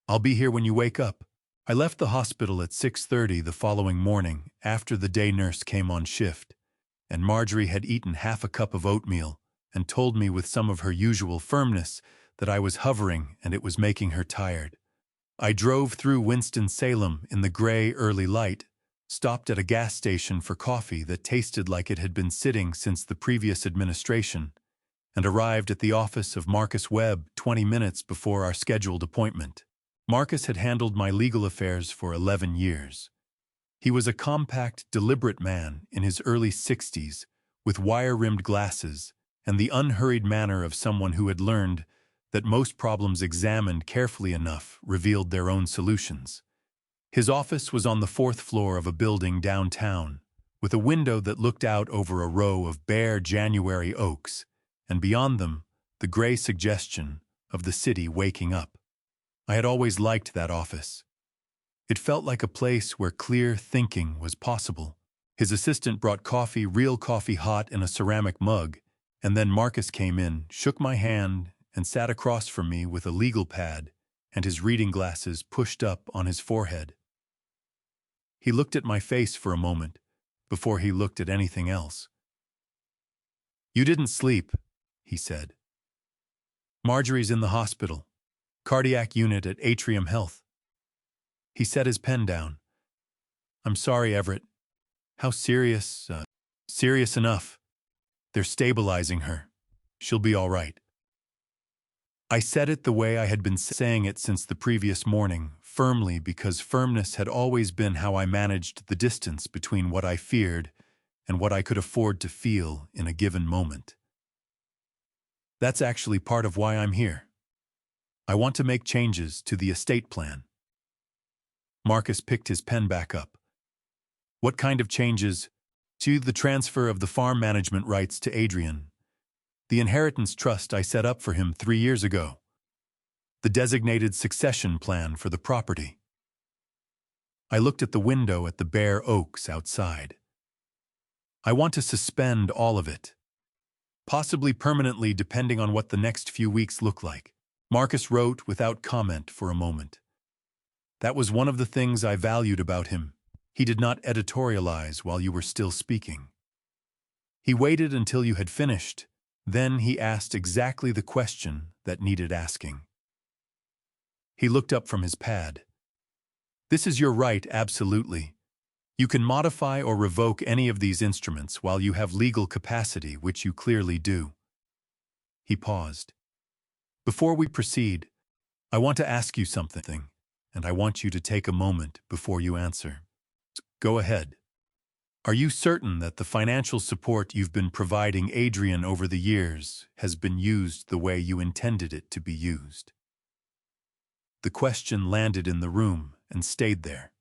"I'll be here when you wake up." I left the hospital at 6:30 the following morning after the day nurse came on shift, and Marjorie had eaten half a cup of oatmeal and told me with some of her usual firmness that I was hovering and it was making her tired. I drove through Winston-Salem in the gray early light, stopped at a gas station for coffee that tasted like it had been sitting since the previous administration, and arrived at the office of Marcus Webb 20 minutes before our scheduled appointment. Marcus had handled my legal affairs for 11 years. He was a compact, deliberate man in his early 60s, with wire-rimmed glasses and the unhurried manner of someone who had learned that most problems examined carefully enough revealed their own solutions. His office was on the 4th floor of a building downtown, with a window that looked out over a row of bare January oaks, and beyond them, the gray suggestion of the city waking up. I had always liked that office. It felt like a place where clear thinking was possible. His assistant brought coffee, real coffee hot in a ceramic mug, and then Marcus came in, shook my hand, and sat across from me with a legal pad and his reading glasses pushed up on his forehead. He looked at my face for a moment before he looked at anything else. "You didn't sleep," he said. "Marjorie's in the hospital. Cardiac unit at Atrium Health." He set his pen down. "I'm sorry, Everett. How serious? Serious enough. They're stabilizing her. She'll be all right." I said it the way I had been saying it since the previous morning, firmly, because firmness had always been how I managed the distance between what I feared and what I could afford to feel in a given moment. That's actually part of why I'm here. I want to make changes to the estate plan. Marcus picked his pen back up. "What kind of changes?" "To the transfer of the farm management rights to Adrian. The inheritance trust I set up for him 3 years ago. The designated succession plan for the property." I looked at the window at the bare oaks outside. "I want to suspend all of it. Possibly permanently, depending on what the next few weeks look like." Marcus wrote without comment for a moment. That was one of the things I valued about him. He did not editorialize while you were still speaking. He waited until you had finished. Then he asked exactly the question that needed asking. He looked up from his pad. "This is your right, absolutely. You can modify or revoke any of these instruments while you have legal capacity, which you clearly do." He paused. "Before we proceed, I want to ask you something, and I want you to take a moment before you answer. Go ahead. Are you certain that the financial support you've been providing Adrian over the years has been used the way you intended it to be used?" The question landed in the room and stayed there.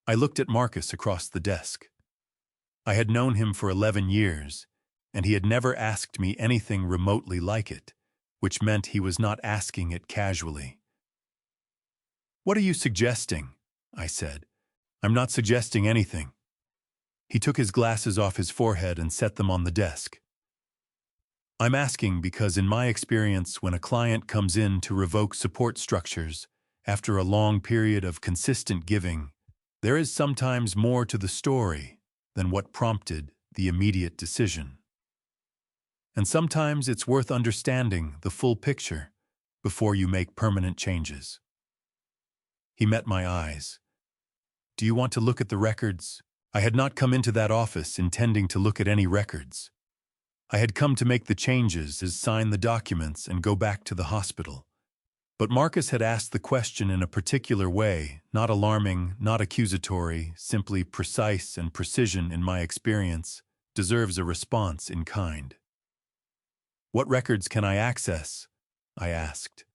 I looked at Marcus across the desk. I had known him for 11 years, and he had never asked me anything remotely like it, which meant he was not asking it casually. "What are you suggesting?" I said. "I'm not suggesting anything." He took his glasses off his forehead and set them on the desk. "I'm asking because in my experience, when a client comes in to revoke support structures after a long period of consistent giving, there is sometimes more to the story than what prompted the immediate decision. And sometimes it's worth understanding the full picture before you make permanent changes." He met my eyes. "Do you want to look at the records?" I had not come into that office intending to look at any records. I had come to make the changes, sign the documents, and go back to the hospital. But Marcus had asked the question in a particular way, not alarming, not accusatory, simply precise, and precision, in my experience, deserves a response in kind. "What records can I access?" I asked.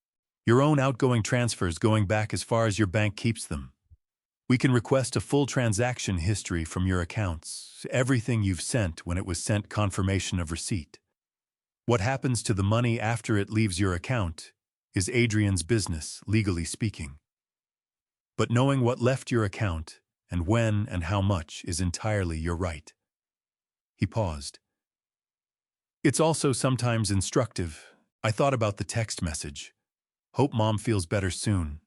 "Your own outgoing transfers going back as far as your bank keeps them. We can request a full transaction history from your accounts, everything you've sent when it was sent, confirmation of receipt. What happens to the money after it leaves your account is Adrian's business, legally speaking. But knowing what left your account and when and how much is entirely your right." He paused. "It's also sometimes instructive. I thought about the text message. 'Hope Mom feels better soon.'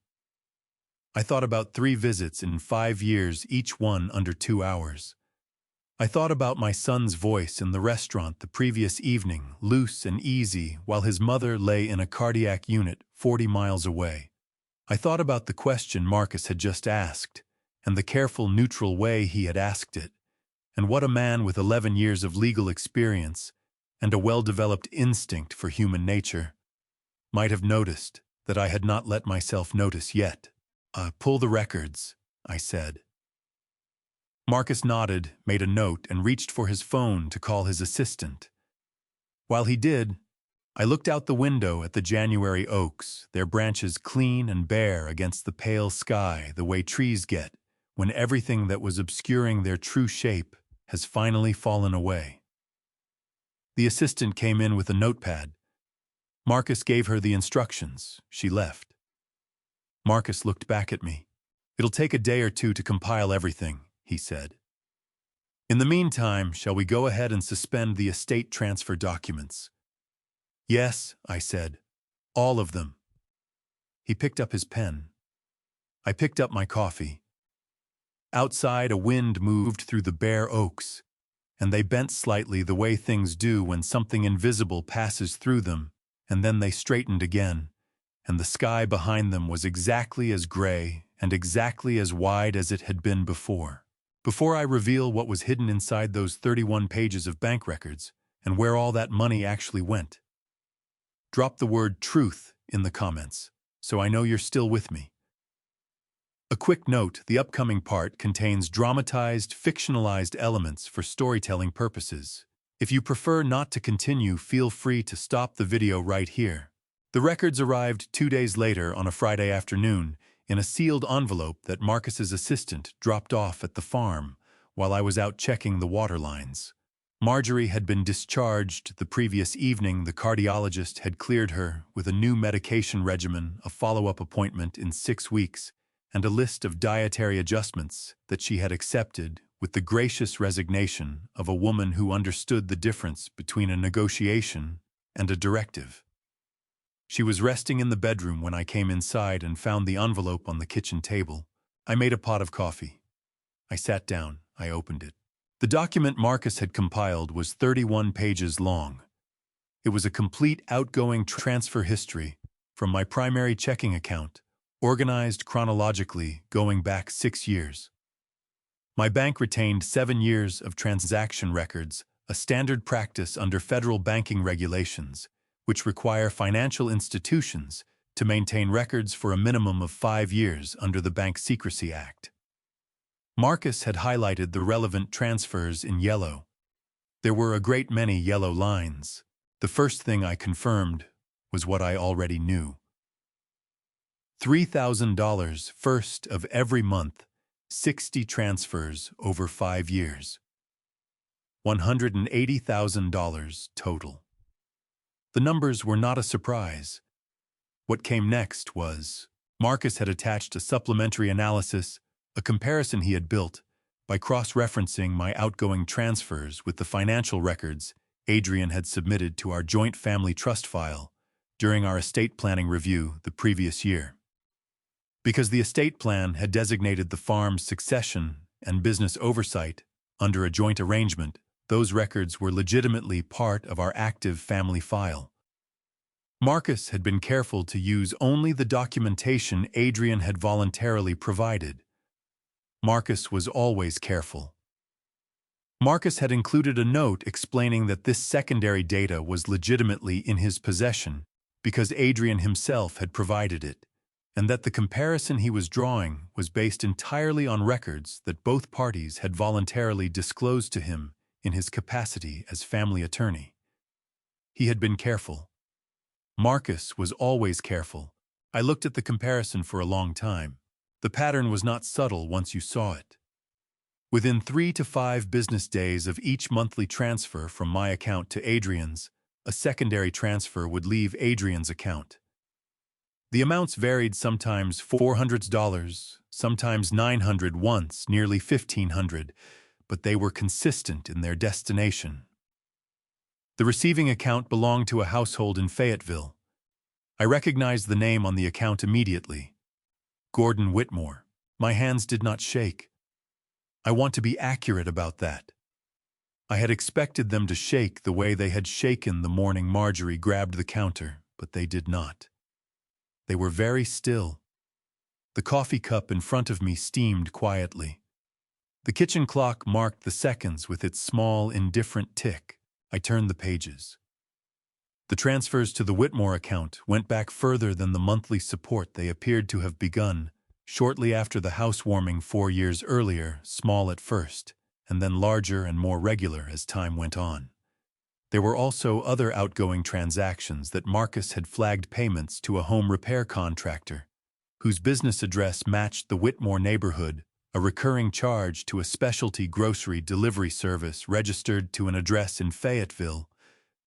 I thought about 3 visits in 5 years, each one under 2 hours. I thought about my son's voice in the restaurant the previous evening, loose and easy, while his mother lay in a cardiac unit 40 miles away. I thought about the question Marcus had just asked, and the careful, neutral way he had asked it, and what a man with 11 years of legal experience and a well-developed instinct for human nature might have noticed that I had not let myself notice yet. "Pull the records," I said. Marcus nodded, made a note, and reached for his phone to call his assistant. While he did, I looked out the window at the January oaks, their branches clean and bare against the pale sky, the way trees get when everything that was obscuring their true shape has finally fallen away. The assistant came in with a notepad. Marcus gave her the instructions. She left. Marcus looked back at me. "It'll take a day or two to compile everything," he said. "In the meantime, shall we go ahead and suspend the estate transfer documents?" Yes, I said. All of them. He picked up his pen. I picked up my coffee. Outside, a wind moved through the bare oaks, and they bent slightly the way things do when something invisible passes through them, and then they straightened again, and the sky behind them was exactly as gray and exactly as wide as it had been before. Before I reveal what was hidden inside those 31 pages of bank records and where all that money actually went, drop the word truth in the comments, so I know you're still with me. A quick note, the upcoming part contains dramatized, fictionalized elements for storytelling purposes. If you prefer not to continue, feel free to stop the video right here. The records arrived 2 days later on a Friday afternoon in a sealed envelope that Marcus's assistant dropped off at the farm while I was out checking the water lines. Marjorie had been discharged the previous evening. The cardiologist had cleared her with a new medication regimen, a follow-up appointment in 6 weeks, and a list of dietary adjustments that she had accepted with the gracious resignation of a woman who understood the difference between a negotiation and a directive. She was resting in the bedroom when I came inside and found the envelope on the kitchen table. I made a pot of coffee. I sat down. I opened it. The document Marcus had compiled was 31 pages long. It was a complete outgoing transfer history from my primary checking account, organized chronologically going back 6 years. My bank retained 7 years of transaction records, a standard practice under federal banking regulations, which require financial institutions to maintain records for a minimum of 5 years under the Bank Secrecy Act. Marcus had highlighted the relevant transfers in yellow. There were a great many yellow lines. The first thing I confirmed was what I already knew. $3,000 first of every month, 60 transfers over 5 years. $180,000 total. The numbers were not a surprise. What came next was, Marcus had attached a supplementary analysis, a comparison he had built by cross-referencing my outgoing transfers with the financial records Adrian had submitted to our joint family trust file during our estate planning review the previous year. Because the estate plan had designated the farm's succession and business oversight under a joint arrangement, those records were legitimately part of our active family file. Marcus had been careful to use only the documentation Adrian had voluntarily provided. Marcus was always careful. Marcus had included a note explaining that this secondary data was legitimately in his possession because Adrian himself had provided it, and that the comparison he was drawing was based entirely on records that both parties had voluntarily disclosed to him in his capacity as family attorney. He had been careful. Marcus was always careful. I looked at the comparison for a long time. The pattern was not subtle once you saw it. Within 3 to 5 business days of each monthly transfer from my account to Adrian's, a secondary transfer would leave Adrian's account. The amounts varied, sometimes $400, sometimes $900, once nearly $1,500, but they were consistent in their destination. The receiving account belonged to a household in Fayetteville. I recognized the name on the account immediately. Gordon Whitmore. My hands did not shake. I want to be accurate about that. I had expected them to shake the way they had shaken the morning Marjorie grabbed the counter, but they did not. They were very still. The coffee cup in front of me steamed quietly. The kitchen clock marked the seconds with its small, indifferent tick. I turned the pages. The transfers to the Whitmore account went back further than the monthly support they appeared to have begun shortly after the housewarming 4 years earlier, small at first, and then larger and more regular as time went on. There were also other outgoing transactions that Marcus had flagged payments to a home repair contractor, whose business address matched the Whitmore neighborhood, a recurring charge to a specialty grocery delivery service registered to an address in Fayetteville,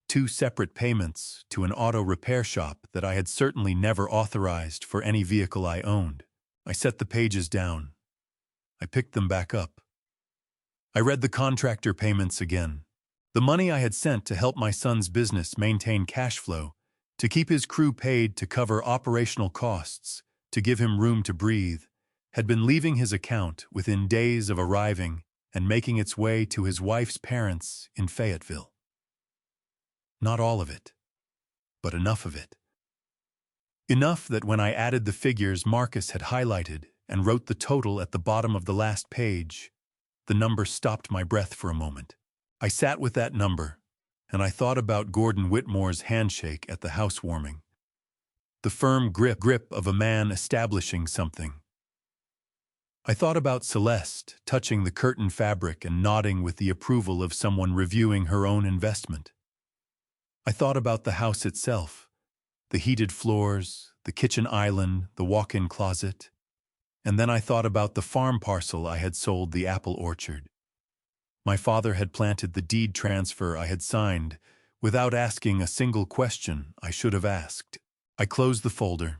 2 separate payments to an auto repair shop that I had certainly never authorized for any vehicle I owned. I set the pages down. I picked them back up. I read the contractor payments again. The money I had sent to help my son's business maintain cash flow, to keep his crew paid to cover operational costs, to give him room to breathe, had been leaving his account within days of arriving and making its way to his wife's parents in Fayetteville. Not all of it, but enough of it. Enough that when I added the figures Marcus had highlighted and wrote the total at the bottom of the last page, the number stopped my breath for a moment. I sat with that number, and I thought about Gordon Whitmore's handshake at the housewarming, the firm grip of a man establishing something. I thought about Celeste touching the curtain fabric and nodding with the approval of someone reviewing her own investment. I thought about the house itself, the heated floors, the kitchen island, the walk-in closet, and then I thought about the farm parcel I had sold the apple orchard. My father had planted the deed transfer I had signed without asking a single question I should have asked. I closed the folder.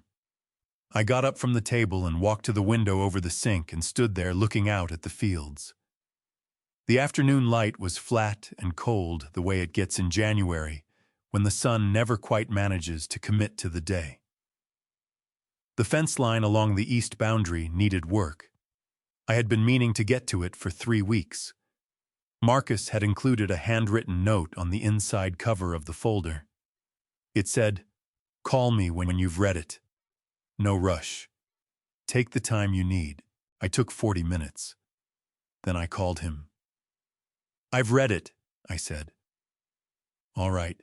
I got up from the table and walked to the window over the sink and stood there looking out at the fields. The afternoon light was flat and cold the way it gets in January, when the sun never quite manages to commit to the day. The fence line along the east boundary needed work. I had been meaning to get to it for 3 weeks. Marcus had included a handwritten note on the inside cover of the folder. It said, "Call me when you've read it. No rush. Take the time you need." I took 40 minutes. Then I called him. "I've read it," I said. "All right."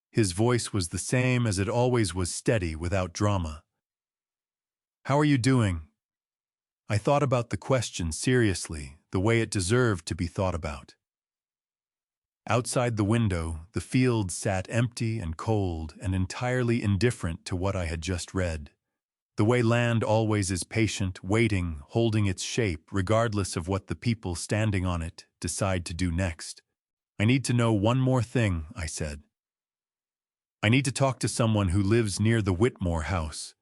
His voice was the same as it always was, steady, without drama. "How are you doing?" I thought about the question seriously, the way it deserved to be thought about. Outside the window, the field sat empty and cold and entirely indifferent to what I had just read. The way land always is, patient, waiting, holding its shape, regardless of what the people standing on it decide to do next. "I need to know one more thing," I said. "I need to talk to someone who lives near the Whitmore house.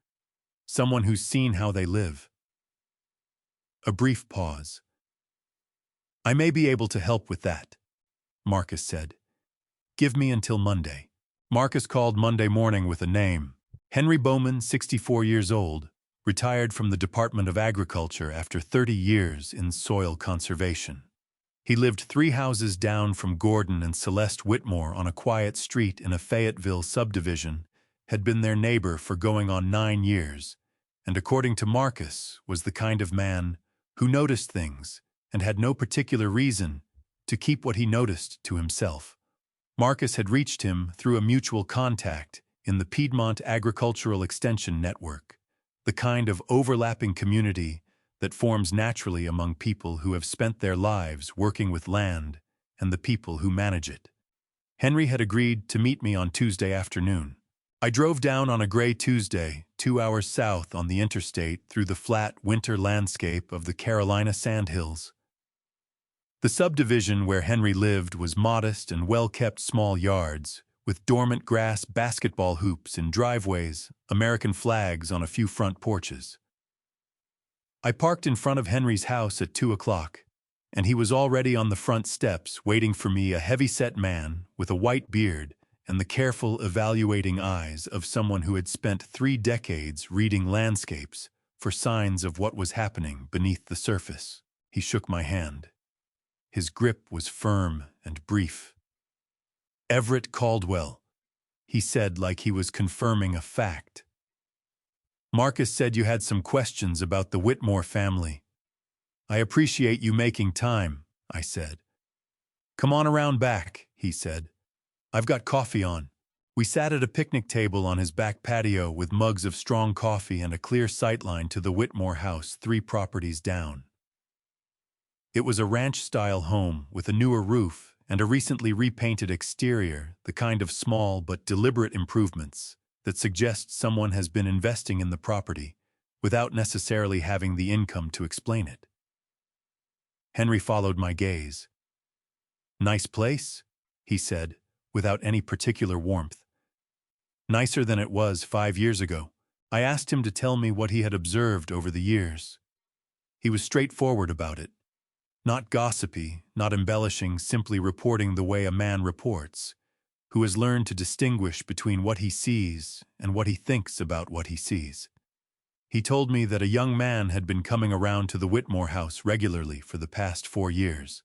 Someone who's seen how they live." A brief pause. "I may be able to help with that," Marcus said. "Give me until Monday." Marcus called Monday morning with a name. Henry Bowman, 64 years old, retired from the Department of Agriculture after 30 years in soil conservation. He lived 3 houses down from Gordon and Celeste Whitmore on a quiet street in a Fayetteville subdivision, had been their neighbor for going on 9 years, and according to Marcus, was the kind of man who noticed things and had no particular reason to keep what he noticed to himself. Marcus had reached him through a mutual contact in the Piedmont Agricultural Extension Network, the kind of overlapping community that forms naturally among people who have spent their lives working with land and the people who manage it. Henry had agreed to meet me on Tuesday afternoon. I drove down on a gray Tuesday, 2 hours south on the interstate through the flat winter landscape of the Carolina Sandhills. The subdivision where Henry lived was modest and well-kept small yards, with dormant grass basketball hoops in driveways, American flags on a few front porches. I parked in front of Henry's house at 2 o'clock, and he was already on the front steps waiting for me, a heavy-set man with a white beard and the careful, evaluating eyes of someone who had spent 3 decades reading landscapes for signs of what was happening beneath the surface. He shook my hand. His grip was firm and brief. "Everett Caldwell," he said like he was confirming a fact. "Marcus said you had some questions about the Whitmore family." "I appreciate you making time," I said. "Come on around back," he said. "I've got coffee on." We sat at a picnic table on his back patio with mugs of strong coffee and a clear sightline to the Whitmore house 3 properties down. It was a ranch-style home with a newer roof and a recently repainted exterior, the kind of small but deliberate improvements that suggest someone has been investing in the property without necessarily having the income to explain it. Henry followed my gaze. "Nice place," he said, without any particular warmth. "Nicer than it was 5 years ago." I asked him to tell me what he had observed over the years. He was straightforward about it. Not gossipy, not embellishing, simply reporting the way a man reports, who has learned to distinguish between what he sees and what he thinks about what he sees. He told me that a young man had been coming around to the Whitmore house regularly for the past 4 years.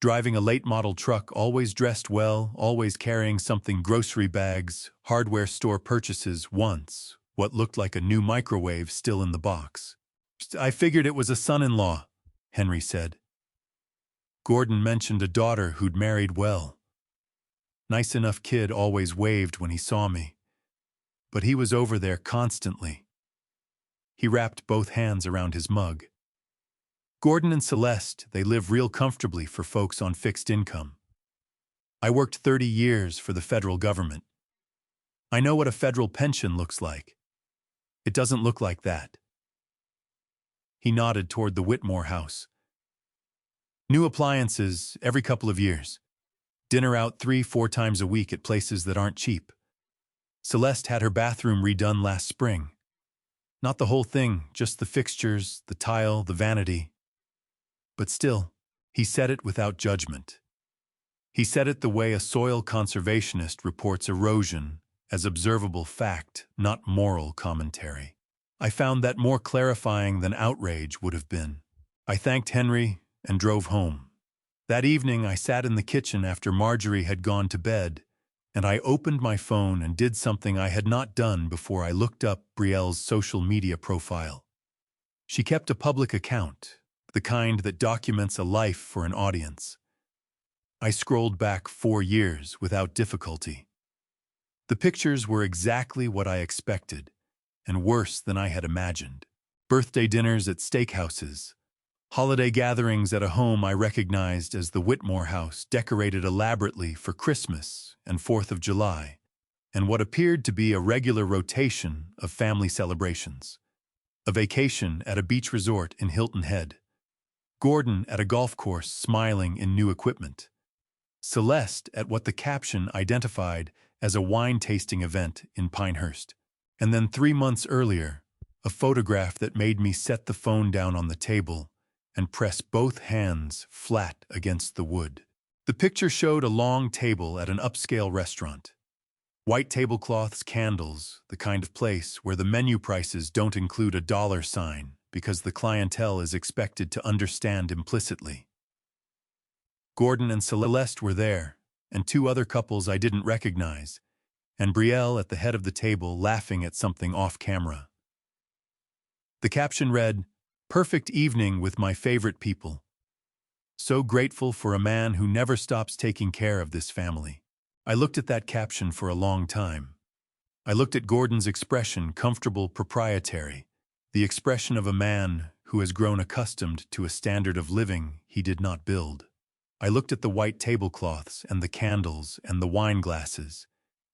Driving a late-model truck, always dressed well, always carrying something, grocery bags, hardware store purchases, once what looked like a new microwave still in the box. "I figured it was a son-in-law," Henry said. Gordon mentioned a daughter who'd married well. Nice enough kid, always waved when he saw me. But he was over there constantly. He wrapped both hands around his mug. Gordon and Celeste, they live real comfortably for folks on fixed income. I worked 30 years for the federal government. I know what a federal pension looks like. It doesn't look like that. He nodded toward the Whitmore house. New appliances every couple of years. Dinner out 3-4 times a week at places that aren't cheap. Celeste had her bathroom redone last spring. Not the whole thing, just the fixtures, the tile, the vanity. But still, he said it without judgment. He said it the way a soil conservationist reports erosion, as observable fact, not moral commentary. I found that more clarifying than outrage would have been. I thanked Henry and drove home. That evening I sat in the kitchen after Marjorie had gone to bed, and I opened my phone and did something I had not done before. I looked up Brielle's social media profile. She kept a public account, the kind that documents a life for an audience. I scrolled back 4 years without difficulty. The pictures were exactly what I expected, and worse than I had imagined. Birthday dinners at steakhouses, holiday gatherings at a home I recognized as the Whitmore house, decorated elaborately for Christmas and 4th of July, and what appeared to be a regular rotation of family celebrations. A vacation at a beach resort in Hilton Head. Gordon at a golf course smiling in new equipment. Celeste at what the caption identified as a wine-tasting event in Pinehurst. And then 3 months earlier, a photograph that made me set the phone down on the table and press both hands flat against the wood. The picture showed a long table at an upscale restaurant. White tablecloths, candles, the kind of place where the menu prices don't include a dollar sign because the clientele is expected to understand implicitly. Gordon and Celeste were there, and 2 other couples I didn't recognize, and Brielle at the head of the table laughing at something off camera. The caption read, "Perfect evening with my favorite people. So grateful for a man who never stops taking care of this family." I looked at that caption for a long time. I looked at Gordon's expression, comfortable, proprietary, the expression of a man who has grown accustomed to a standard of living he did not build. I looked at the white tablecloths and the candles and the wine glasses,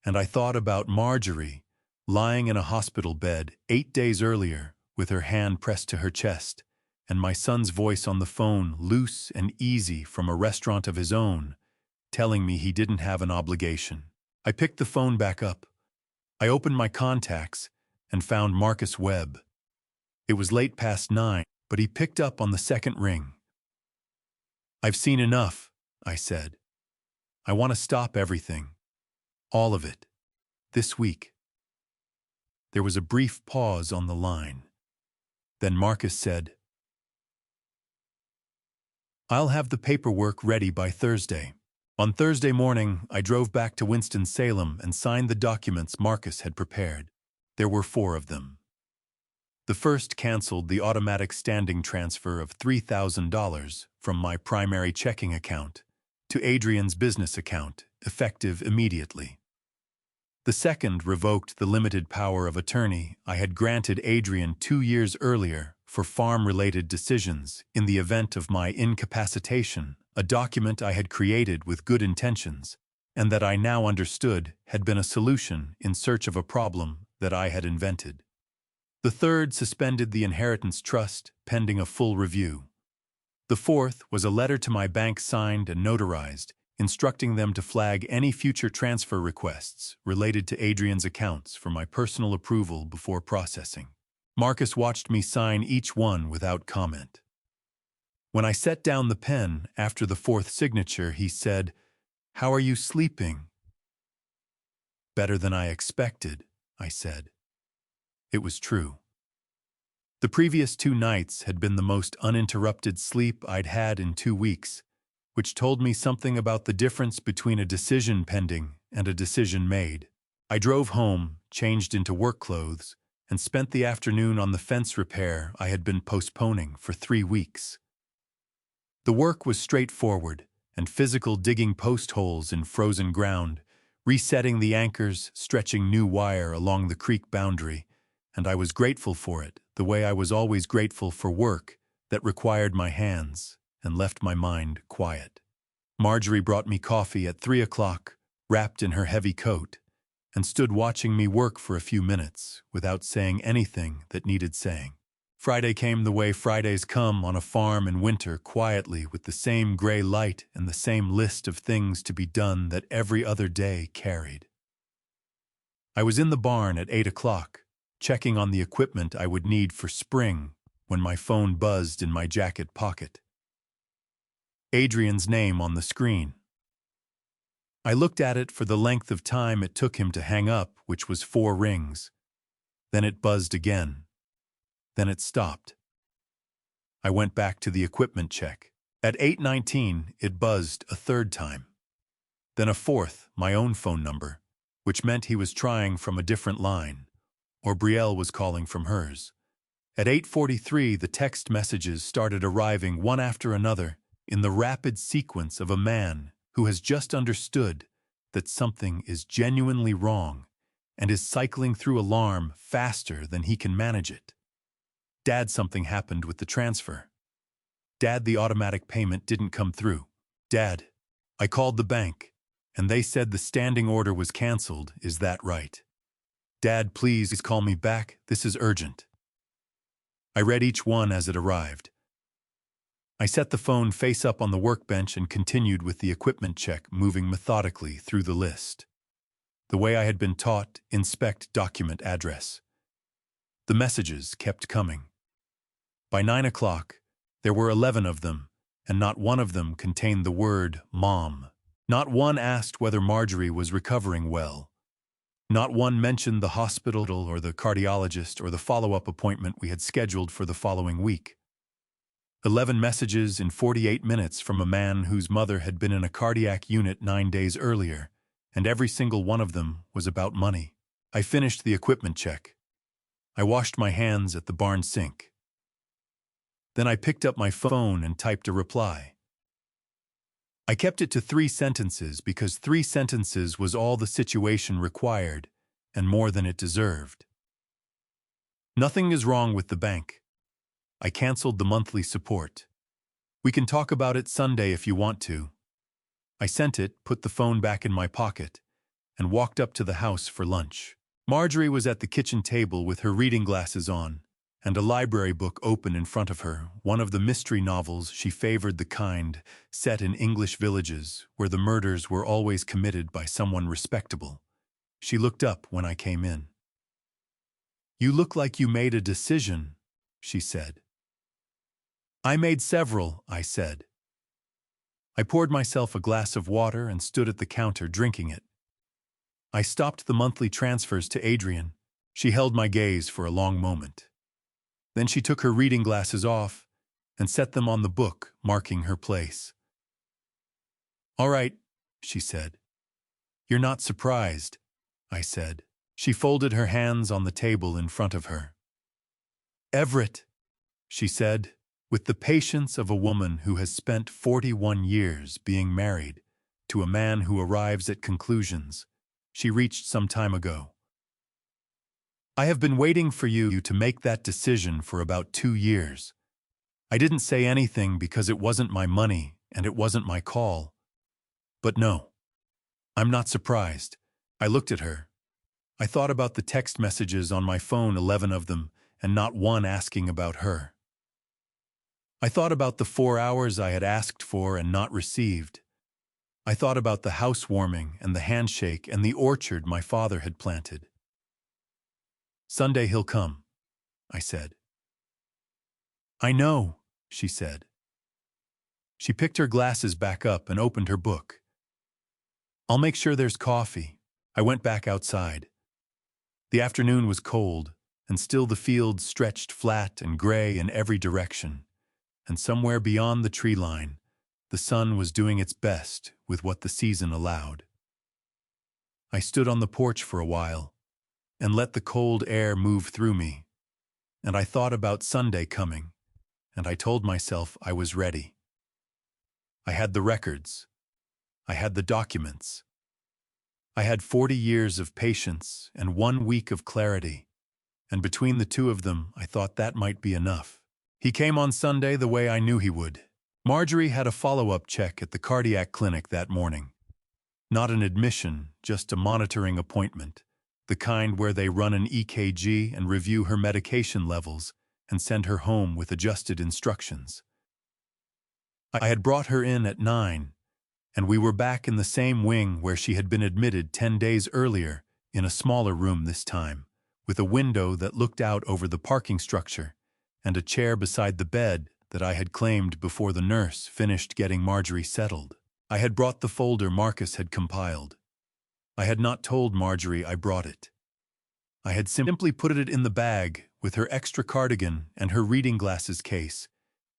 and I thought about Marjorie, lying in a hospital bed 8 days earlier with her hand pressed to her chest, and my son's voice on the phone, loose and easy from a restaurant of his own, telling me he didn't have an obligation. I picked the phone back up. I opened my contacts and found Marcus Webb. It was late past 9, but he picked up on the second ring. "I've seen enough," I said. "I want to stop everything. All of it. This week." There was a brief pause on the line. Then Marcus said, "I'll have the paperwork ready by Thursday." On Thursday morning, I drove back to Winston-Salem and signed the documents Marcus had prepared. There were 4 of them. The first canceled the automatic standing transfer of $3,000 from my primary checking account to Adrian's business account, effective immediately. The second revoked the limited power of attorney I had granted Adrian 2 years earlier for farm-related decisions in the event of my incapacitation, a document I had created with good intentions, and that I now understood had been a solution in search of a problem that I had invented. The third suspended the inheritance trust pending a full review. The fourth was a letter to my bank signed and notarized, instructing them to flag any future transfer requests related to Adrian's accounts for my personal approval before processing. Marcus watched me sign each one without comment. When I set down the pen after the fourth signature, he said, "How are you sleeping?" "Better than I expected," I said. It was true. The previous 2 nights had been the most uninterrupted sleep I'd had in 2 weeks, which told me something about the difference between a decision pending and a decision made. I drove home, changed into work clothes, and spent the afternoon on the fence repair I had been postponing for 3 weeks. The work was straightforward and physical, digging post holes in frozen ground, resetting the anchors, stretching new wire along the creek boundary, and I was grateful for it, the way I was always grateful for work that required my hands and left my mind quiet. Marjorie brought me coffee at 3 o'clock, wrapped in her heavy coat, and stood watching me work for a few minutes without saying anything that needed saying. Friday came the way Fridays come on a farm in winter, quietly, with the same gray light and the same list of things to be done that every other day carried. I was in the barn at 8 o'clock, checking on the equipment I would need for spring, when my phone buzzed in my jacket pocket. Adrian's name on the screen. I looked at it for the length of time it took him to hang up, which was 4 rings. Then it buzzed again. Then it stopped. I went back to the equipment check. At 8:19, it buzzed a third time. Then a fourth, my own phone number, which meant he was trying from a different line, or Brielle was calling from hers. At 8:43, the text messages started arriving one after another in the rapid sequence of a man who has just understood that something is genuinely wrong and is cycling through alarm faster than he can manage it. Dad, something happened with the transfer. Dad, the automatic payment didn't come through. Dad, I called the bank, and they said the standing order was canceled. Is that right? Dad, please call me back. This is urgent. I read each one as it arrived. I set the phone face up on the workbench and continued with the equipment check, moving methodically through the list. The way I had been taught, inspect document address. The messages kept coming. By 9 o'clock, there were 11 of them, and not one of them contained the word Mom. Not one asked whether Marjorie was recovering well. Not one mentioned the hospital or the cardiologist or the follow-up appointment we had scheduled for the following week. 11 messages in 48 minutes from a man whose mother had been in a cardiac unit 9 days earlier, and every single one of them was about money. I finished the equipment check. I washed my hands at the barn sink. Then I picked up my phone and typed a reply. I kept it to 3 sentences because 3 sentences was all the situation required and more than it deserved. Nothing is wrong with the bank. I canceled the monthly support. We can talk about it Sunday if you want to. I sent it, put the phone back in my pocket, and walked up to the house for lunch. Marjorie was at the kitchen table with her reading glasses on and a library book open in front of her, one of the mystery novels she favored, the kind set in English villages where the murders were always committed by someone respectable. She looked up when I came in. "You look like you made a decision," she said. "I made several," I said. I poured myself a glass of water and stood at the counter drinking it. I stopped the monthly transfers to Adrian. She held my gaze for a long moment. Then she took her reading glasses off and set them on the book, marking her place. "All right," she said. "You're not surprised," I said. She folded her hands on the table in front of her. "Everett," she said, with the patience of a woman who has spent 41 years being married to a man who arrives at conclusions she reached some time ago. "I have been waiting for you to make that decision for about 2 years. I didn't say anything because it wasn't my money and it wasn't my call. But no, I'm not surprised." I looked at her. I thought about the text messages on my phone, 11 of them, and not one asking about her. I thought about the 4 hours I had asked for and not received. I thought about the housewarming and the handshake and the orchard my father had planted. "Sunday he'll come," I said. "I know," she said. She picked her glasses back up and opened her book. "I'll make sure there's coffee." I went back outside. The afternoon was cold, and still the fields stretched flat and gray in every direction. And somewhere beyond the tree line, the sun was doing its best with what the season allowed. I stood on the porch for a while and let the cold air move through me, and I thought about Sunday coming, and I told myself I was ready. I had the records. I had the documents. I had 40 years of patience and 1 week of clarity, and between the two of them, I thought that might be enough. He came on Sunday the way I knew he would. Marjorie had a follow-up check at the cardiac clinic that morning. Not an admission, just a monitoring appointment, the kind where they run an EKG and review her medication levels and send her home with adjusted instructions. I had brought her in at 9, and we were back in the same wing where she had been admitted 10 days earlier, in a smaller room this time, with a window that looked out over the parking structure and a chair beside the bed that I had claimed before the nurse finished getting Marjorie settled. I had brought the folder Marcus had compiled. I had not told Marjorie I brought it. I had simply put it in the bag with her extra cardigan and her reading glasses case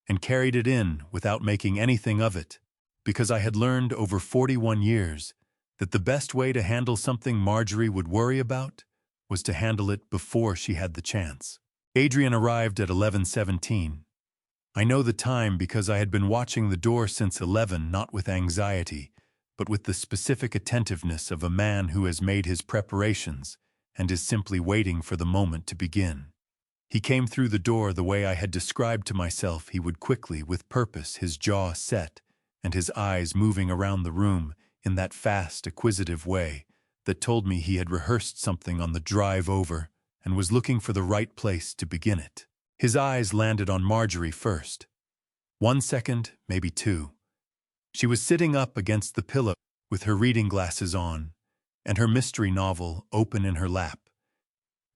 and carried it in without making anything of it, because I had learned over 41 years that the best way to handle something Marjorie would worry about was to handle it before she had the chance. Adrian arrived at 11:17. I know the time because I had been watching the door since 11, not with anxiety, but with the specific attentiveness of a man who has made his preparations and is simply waiting for the moment to begin. He came through the door the way I had described to myself he would quickly, with purpose, his jaw set, and his eyes moving around the room in that fast, acquisitive way that told me he had rehearsed something on the drive over and was looking for the right place to begin it. His eyes landed on Marjorie first. 1 second, maybe 2. She was sitting up against the pillow with her reading glasses on and her mystery novel open in her lap,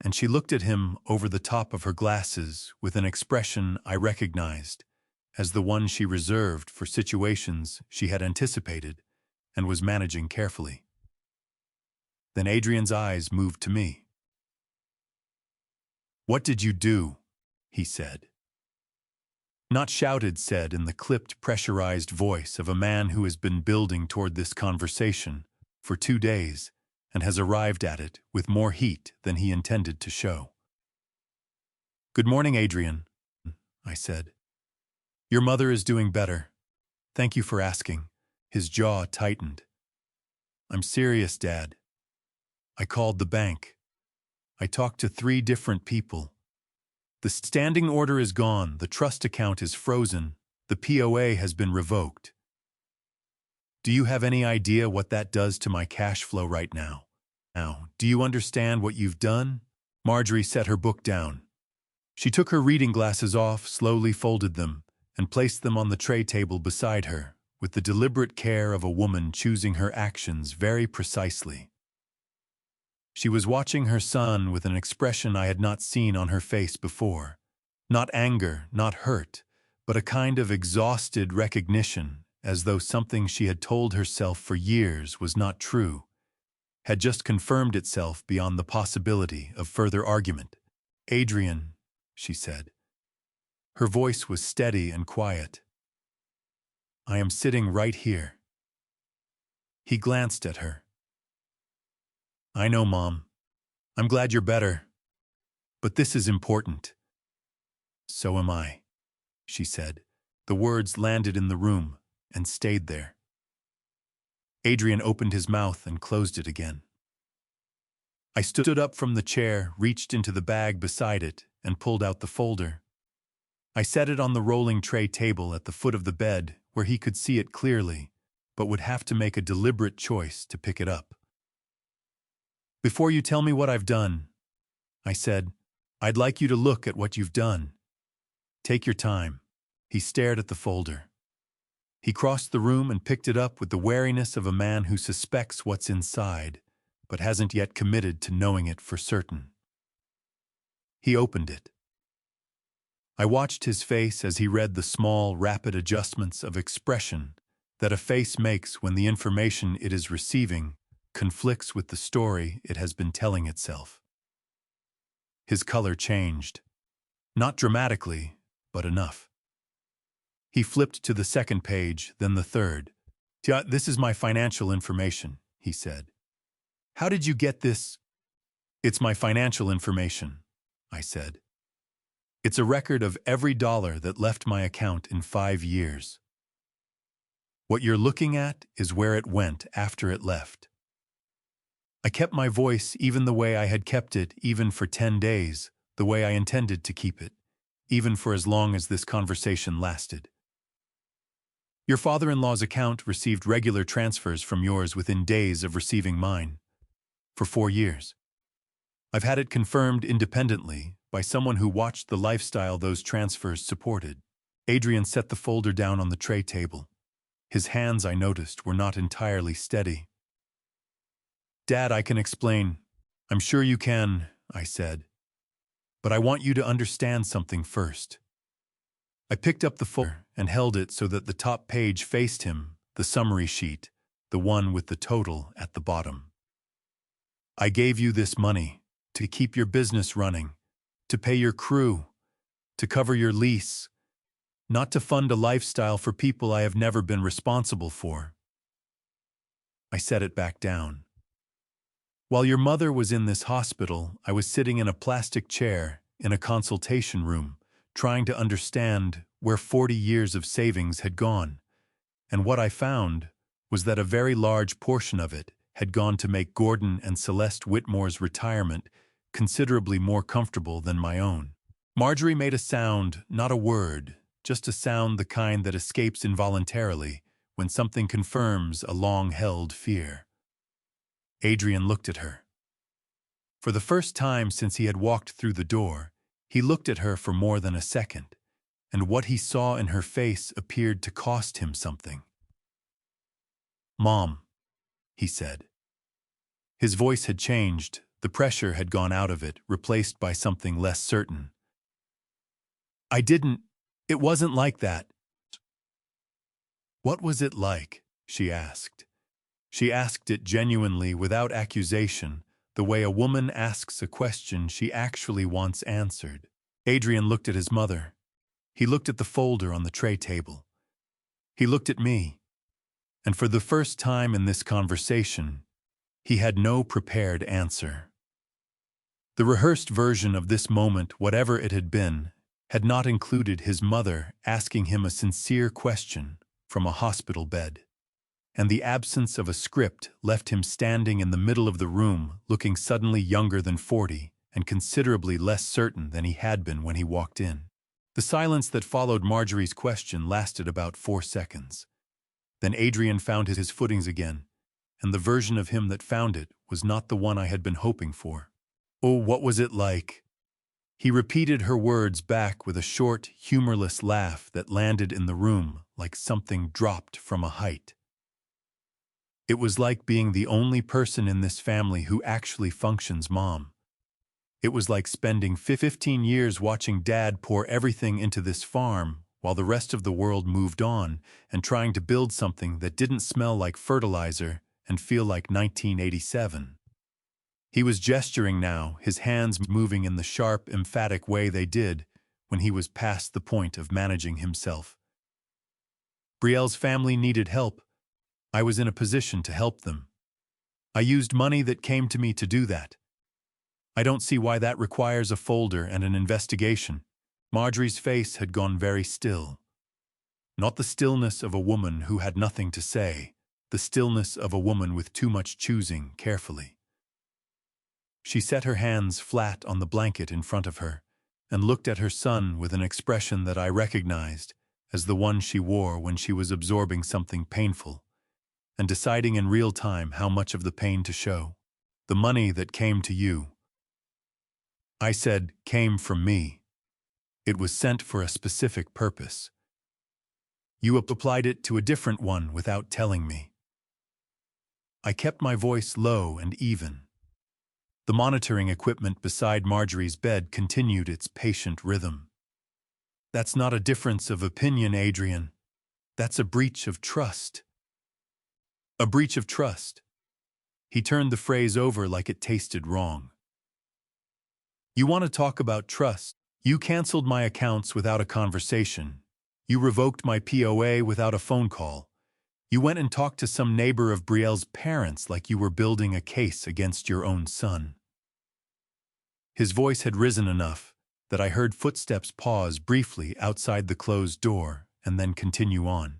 and she looked at him over the top of her glasses with an expression I recognized as the one she reserved for situations she had anticipated and was managing carefully. Then Adrian's eyes moved to me. "What did you do?" he said. Not shouted, said in the clipped, pressurized voice of a man who has been building toward this conversation for 2 days and has arrived at it with more heat than he intended to show. "Good morning, Adrian," I said. "Your mother is doing better. Thank you for asking." His jaw tightened. "I'm serious, Dad. I called the bank. I talked to 3 different people. The standing order is gone, the trust account is frozen, the POA has been revoked. Do you have any idea what that does to my cash flow right now? Do you understand what you've done?" Marjorie set her book down. She took her reading glasses off, slowly folded them, and placed them on the tray table beside her, with the deliberate care of a woman choosing her actions very precisely. She was watching her son with an expression I had not seen on her face before. Not anger, not hurt, but a kind of exhausted recognition, as though something she had told herself for years was not true, had just confirmed itself beyond the possibility of further argument. "Adrian," she said. Her voice was steady and quiet. "I am sitting right here." He glanced at her. "I know, Mom. I'm glad you're better. But this is important." "So am I," she said. The words landed in the room and stayed there. Adrian opened his mouth and closed it again. I stood up from the chair, reached into the bag beside it, and pulled out the folder. I set it on the rolling tray table at the foot of the bed where he could see it clearly, but would have to make a deliberate choice to pick it up. "Before you tell me what I've done," I said, "I'd like you to look at what you've done. Take your time." He stared at the folder. He crossed the room and picked it up with the wariness of a man who suspects what's inside, but hasn't yet committed to knowing it for certain. He opened it. I watched his face as he read the small, rapid adjustments of expression that a face makes when the information it is receiving conflicts with the story it has been telling itself. His color changed. Not dramatically, but enough. He flipped to the second page, then the third. "Yeah, this is my financial information," he said. "How did you get this?" "It's my financial information," I said. "It's a record of every dollar that left my account in 5 years. What you're looking at is where it went after it left." I kept my voice even the way I had kept it even for 10 days, the way I intended to keep it, even for as long as this conversation lasted. "Your father-in-law's account received regular transfers from yours within days of receiving mine. For 4 years. I've had it confirmed independently by someone who watched the lifestyle those transfers supported." Adrian set the folder down on the tray table. His hands, I noticed, were not entirely steady. "Dad, I can explain." "I'm sure you can," I said. "But I want you to understand something first." I picked up the folder and held it so that the top page faced him, the summary sheet, the one with the total at the bottom. "I gave you this money to keep your business running, to pay your crew, to cover your lease, not to fund a lifestyle for people I have never been responsible for." I set it back down. "While your mother was in this hospital, I was sitting in a plastic chair in a consultation room, trying to understand where 40 years of savings had gone, and what I found was that a very large portion of it had gone to make Gordon and Celeste Whitmore's retirement considerably more comfortable than my own." Marjorie made a sound, not a word, just a sound the kind that escapes involuntarily when something confirms a long-held fear. Adrian looked at her. For the first time since he had walked through the door, he looked at her for more than a second, and what he saw in her face appeared to cost him something. "Mom," he said. His voice had changed, the pressure had gone out of it, replaced by something less certain. It wasn't like that." "What was it like?" she asked. She asked it genuinely, without accusation, the way a woman asks a question she actually wants answered. Adrian looked at his mother. He looked at the folder on the tray table. He looked at me. And for the first time in this conversation, he had no prepared answer. The rehearsed version of this moment, whatever it had been, had not included his mother asking him a sincere question from a hospital bed. And the absence of a script left him standing in the middle of the room, looking suddenly younger than 40 and considerably less certain than he had been when he walked in. The silence that followed Marjorie's question lasted about 4 seconds. Then Adrian found his footings again, and the version of him that found it was not the one I had been hoping for. "Oh, what was it like?" He repeated her words back with a short, humorless laugh that landed in the room like something dropped from a height. "It was like being the only person in this family who actually functions, Mom. It was like spending 15 years watching Dad pour everything into this farm while the rest of the world moved on and trying to build something that didn't smell like fertilizer and feel like 1987. He was gesturing now, his hands moving in the sharp, emphatic way they did when he was past the point of managing himself. Brielle's family needed help. I was in a position to help them. I used money that came to me to do that. I don't see why that requires a folder and an investigation." Marjorie's face had gone very still. Not the stillness of a woman who had nothing to say, the stillness of a woman with too much choosing carefully. She set her hands flat on the blanket in front of her and looked at her son with an expression that I recognized as the one she wore when she was absorbing something painful and deciding in real time how much of the pain to show. "The money that came to you," I said, "came from me. It was sent for a specific purpose. You applied it to a different one without telling me." I kept my voice low and even. The monitoring equipment beside Marjorie's bed continued its patient rhythm. That's not a difference of opinion, Adrian. That's a breach of trust. A breach of trust. He turned the phrase over like it tasted wrong. You want to talk about trust? You canceled my accounts without a conversation. You revoked my POA without a phone call. You went and talked to some neighbor of Brielle's parents like you were building a case against your own son. His voice had risen enough that I heard footsteps pause briefly outside the closed door and then continue on.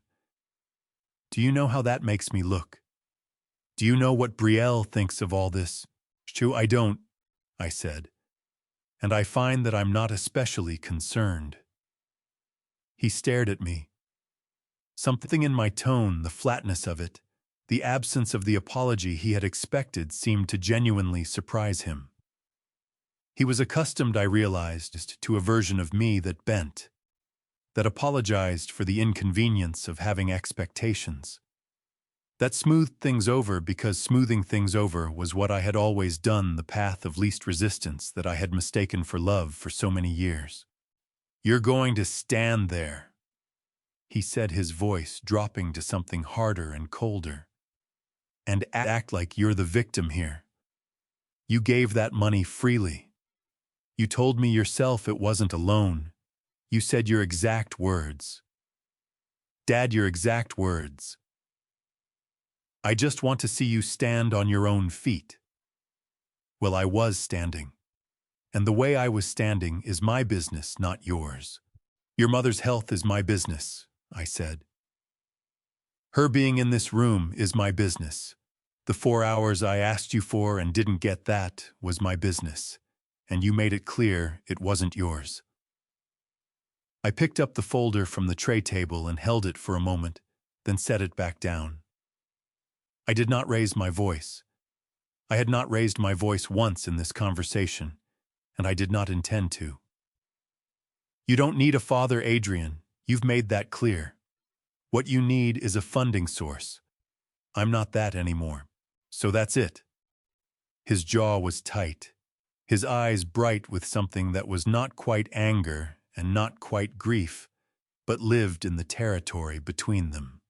Do you know how that makes me look? Do you know what Brielle thinks of all this? Shoo, I don't, I said. And I find that I'm not especially concerned. He stared at me. Something in my tone, the flatness of it, the absence of the apology he had expected seemed to genuinely surprise him. He was accustomed, I realized, to a version of me that bent, that apologized for the inconvenience of having expectations, that smoothed things over because smoothing things over was what I had always done, the path of least resistance that I had mistaken for love for so many years. You're going to stand there, he said, his voice dropping to something harder and colder, and act like you're the victim here. You gave that money freely. You told me yourself it wasn't a loan. You said your exact words. Dad, your exact words. I just want to see you stand on your own feet. Well, I was standing. And the way I was standing is my business, not yours. Your mother's health is my business, I said. Her being in this room is my business. The 4 hours I asked you for and didn't get that was my business. And you made it clear it wasn't yours. I picked up the folder from the tray table and held it for a moment, then set it back down. I did not raise my voice. I had not raised my voice once in this conversation, and I did not intend to. You don't need a father, Adrian. You've made that clear. What you need is a funding source. I'm not that anymore. So that's it. His jaw was tight, his eyes bright with something that was not quite anger and not quite grief, but lived in the territory between them.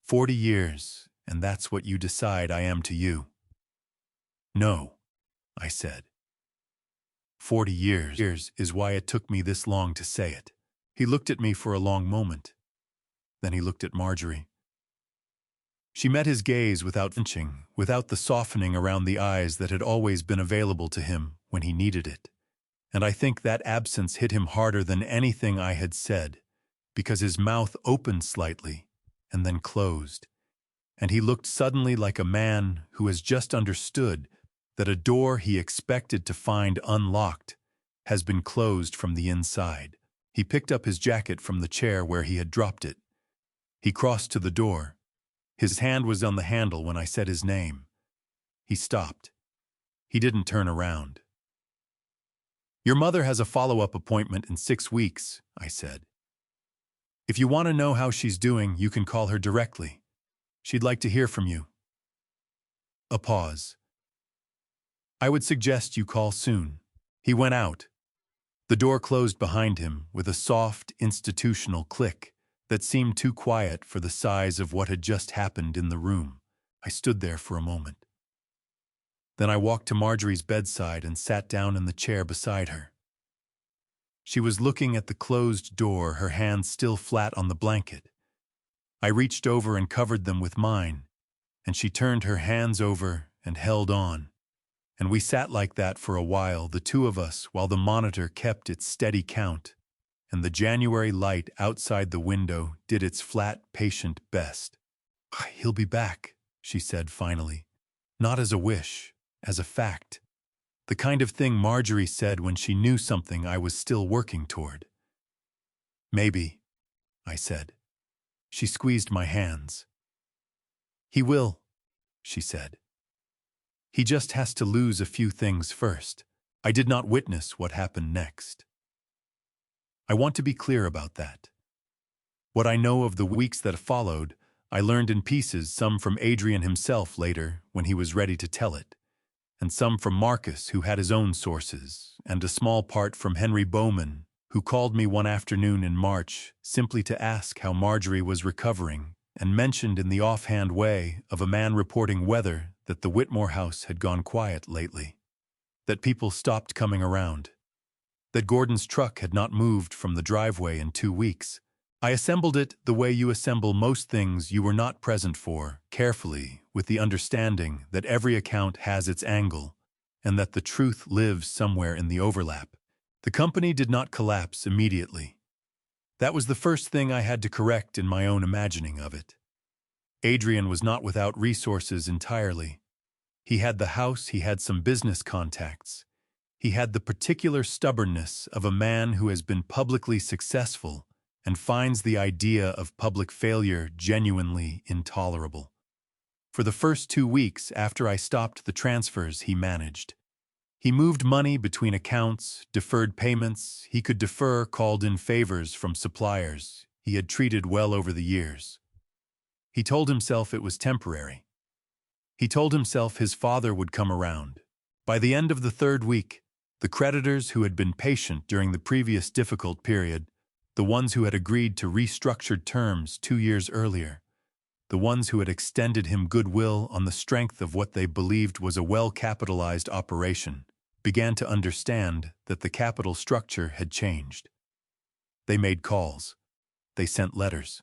40 years, and that's what you decide I am to you. No, I said. 40 years is why it took me this long to say it. He looked at me for a long moment. Then he looked at Marjorie. She met his gaze without flinching, without the softening around the eyes that had always been available to him when he needed it. And I think that absence hit him harder than anything I had said, because his mouth opened slightly and then closed, and he looked suddenly like a man who has just understood that a door he expected to find unlocked has been closed from the inside. He picked up his jacket from the chair where he had dropped it. He crossed to the door. His hand was on the handle when I said his name. He stopped. He didn't turn around. Your mother has a follow-up appointment in 6 weeks, I said. If you want to know how she's doing, you can call her directly. She'd like to hear from you. A pause. I would suggest you call soon. He went out. The door closed behind him with a soft, institutional click that seemed too quiet for the size of what had just happened in the room. I stood there for a moment. Then I walked to Marjorie's bedside and sat down in the chair beside her. She was looking at the closed door, her hands still flat on the blanket. I reached over and covered them with mine, and she turned her hands over and held on. And we sat like that for a while, the two of us, while the monitor kept its steady count, and the January light outside the window did its flat, patient best. He'll be back, she said finally. Not as a wish, as a fact. The kind of thing Marjorie said when she knew something I was still working toward. Maybe, I said. She squeezed my hands. He will, she said. He just has to lose a few things first. I did not witness what happened next. I want to be clear about that. What I know of the weeks that followed, I learned in pieces, some from Adrian himself later when he was ready to tell it, and some from Marcus, who had his own sources, and a small part from Henry Bowman, who called me one afternoon in March simply to ask how Marjorie was recovering, and mentioned in the offhand way of a man reporting weather that the Whitmore house had gone quiet lately, that people stopped coming around, that Gordon's truck had not moved from the driveway in 2 weeks. I assembled it the way you assemble most things you were not present for, carefully, with the understanding that every account has its angle, and that the truth lives somewhere in the overlap. The company did not collapse immediately. That was the first thing I had to correct in my own imagining of it. Adrian was not without resources entirely. He had the house, he had some business contacts. He had the particular stubbornness of a man who has been publicly successful and finds the idea of public failure genuinely intolerable. For the first 2 weeks after I stopped the transfers, he managed. He moved money between accounts, deferred payments. He could defer called-in favors from suppliers he had treated well over the years. He told himself it was temporary. He told himself his father would come around. By the end of the 3rd week, the creditors who had been patient during the previous difficult period, the ones who had agreed to restructured terms 2 years earlier, the ones who had extended him goodwill on the strength of what they believed was a well-capitalized operation, began to understand that the capital structure had changed. They made calls. They sent letters.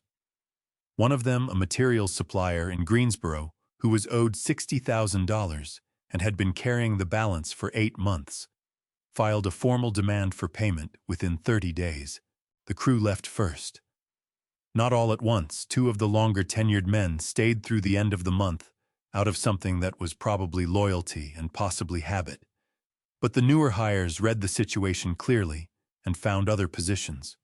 One of them, a materials supplier in Greensboro, who was owed $60,000 and had been carrying the balance for 8 months, filed a formal demand for payment within 30 days. The crew left first. Not all at once. 2 of the longer-tenured men stayed through the end of the month, out of something that was probably loyalty and possibly habit. But the newer hires read the situation clearly and found other positions.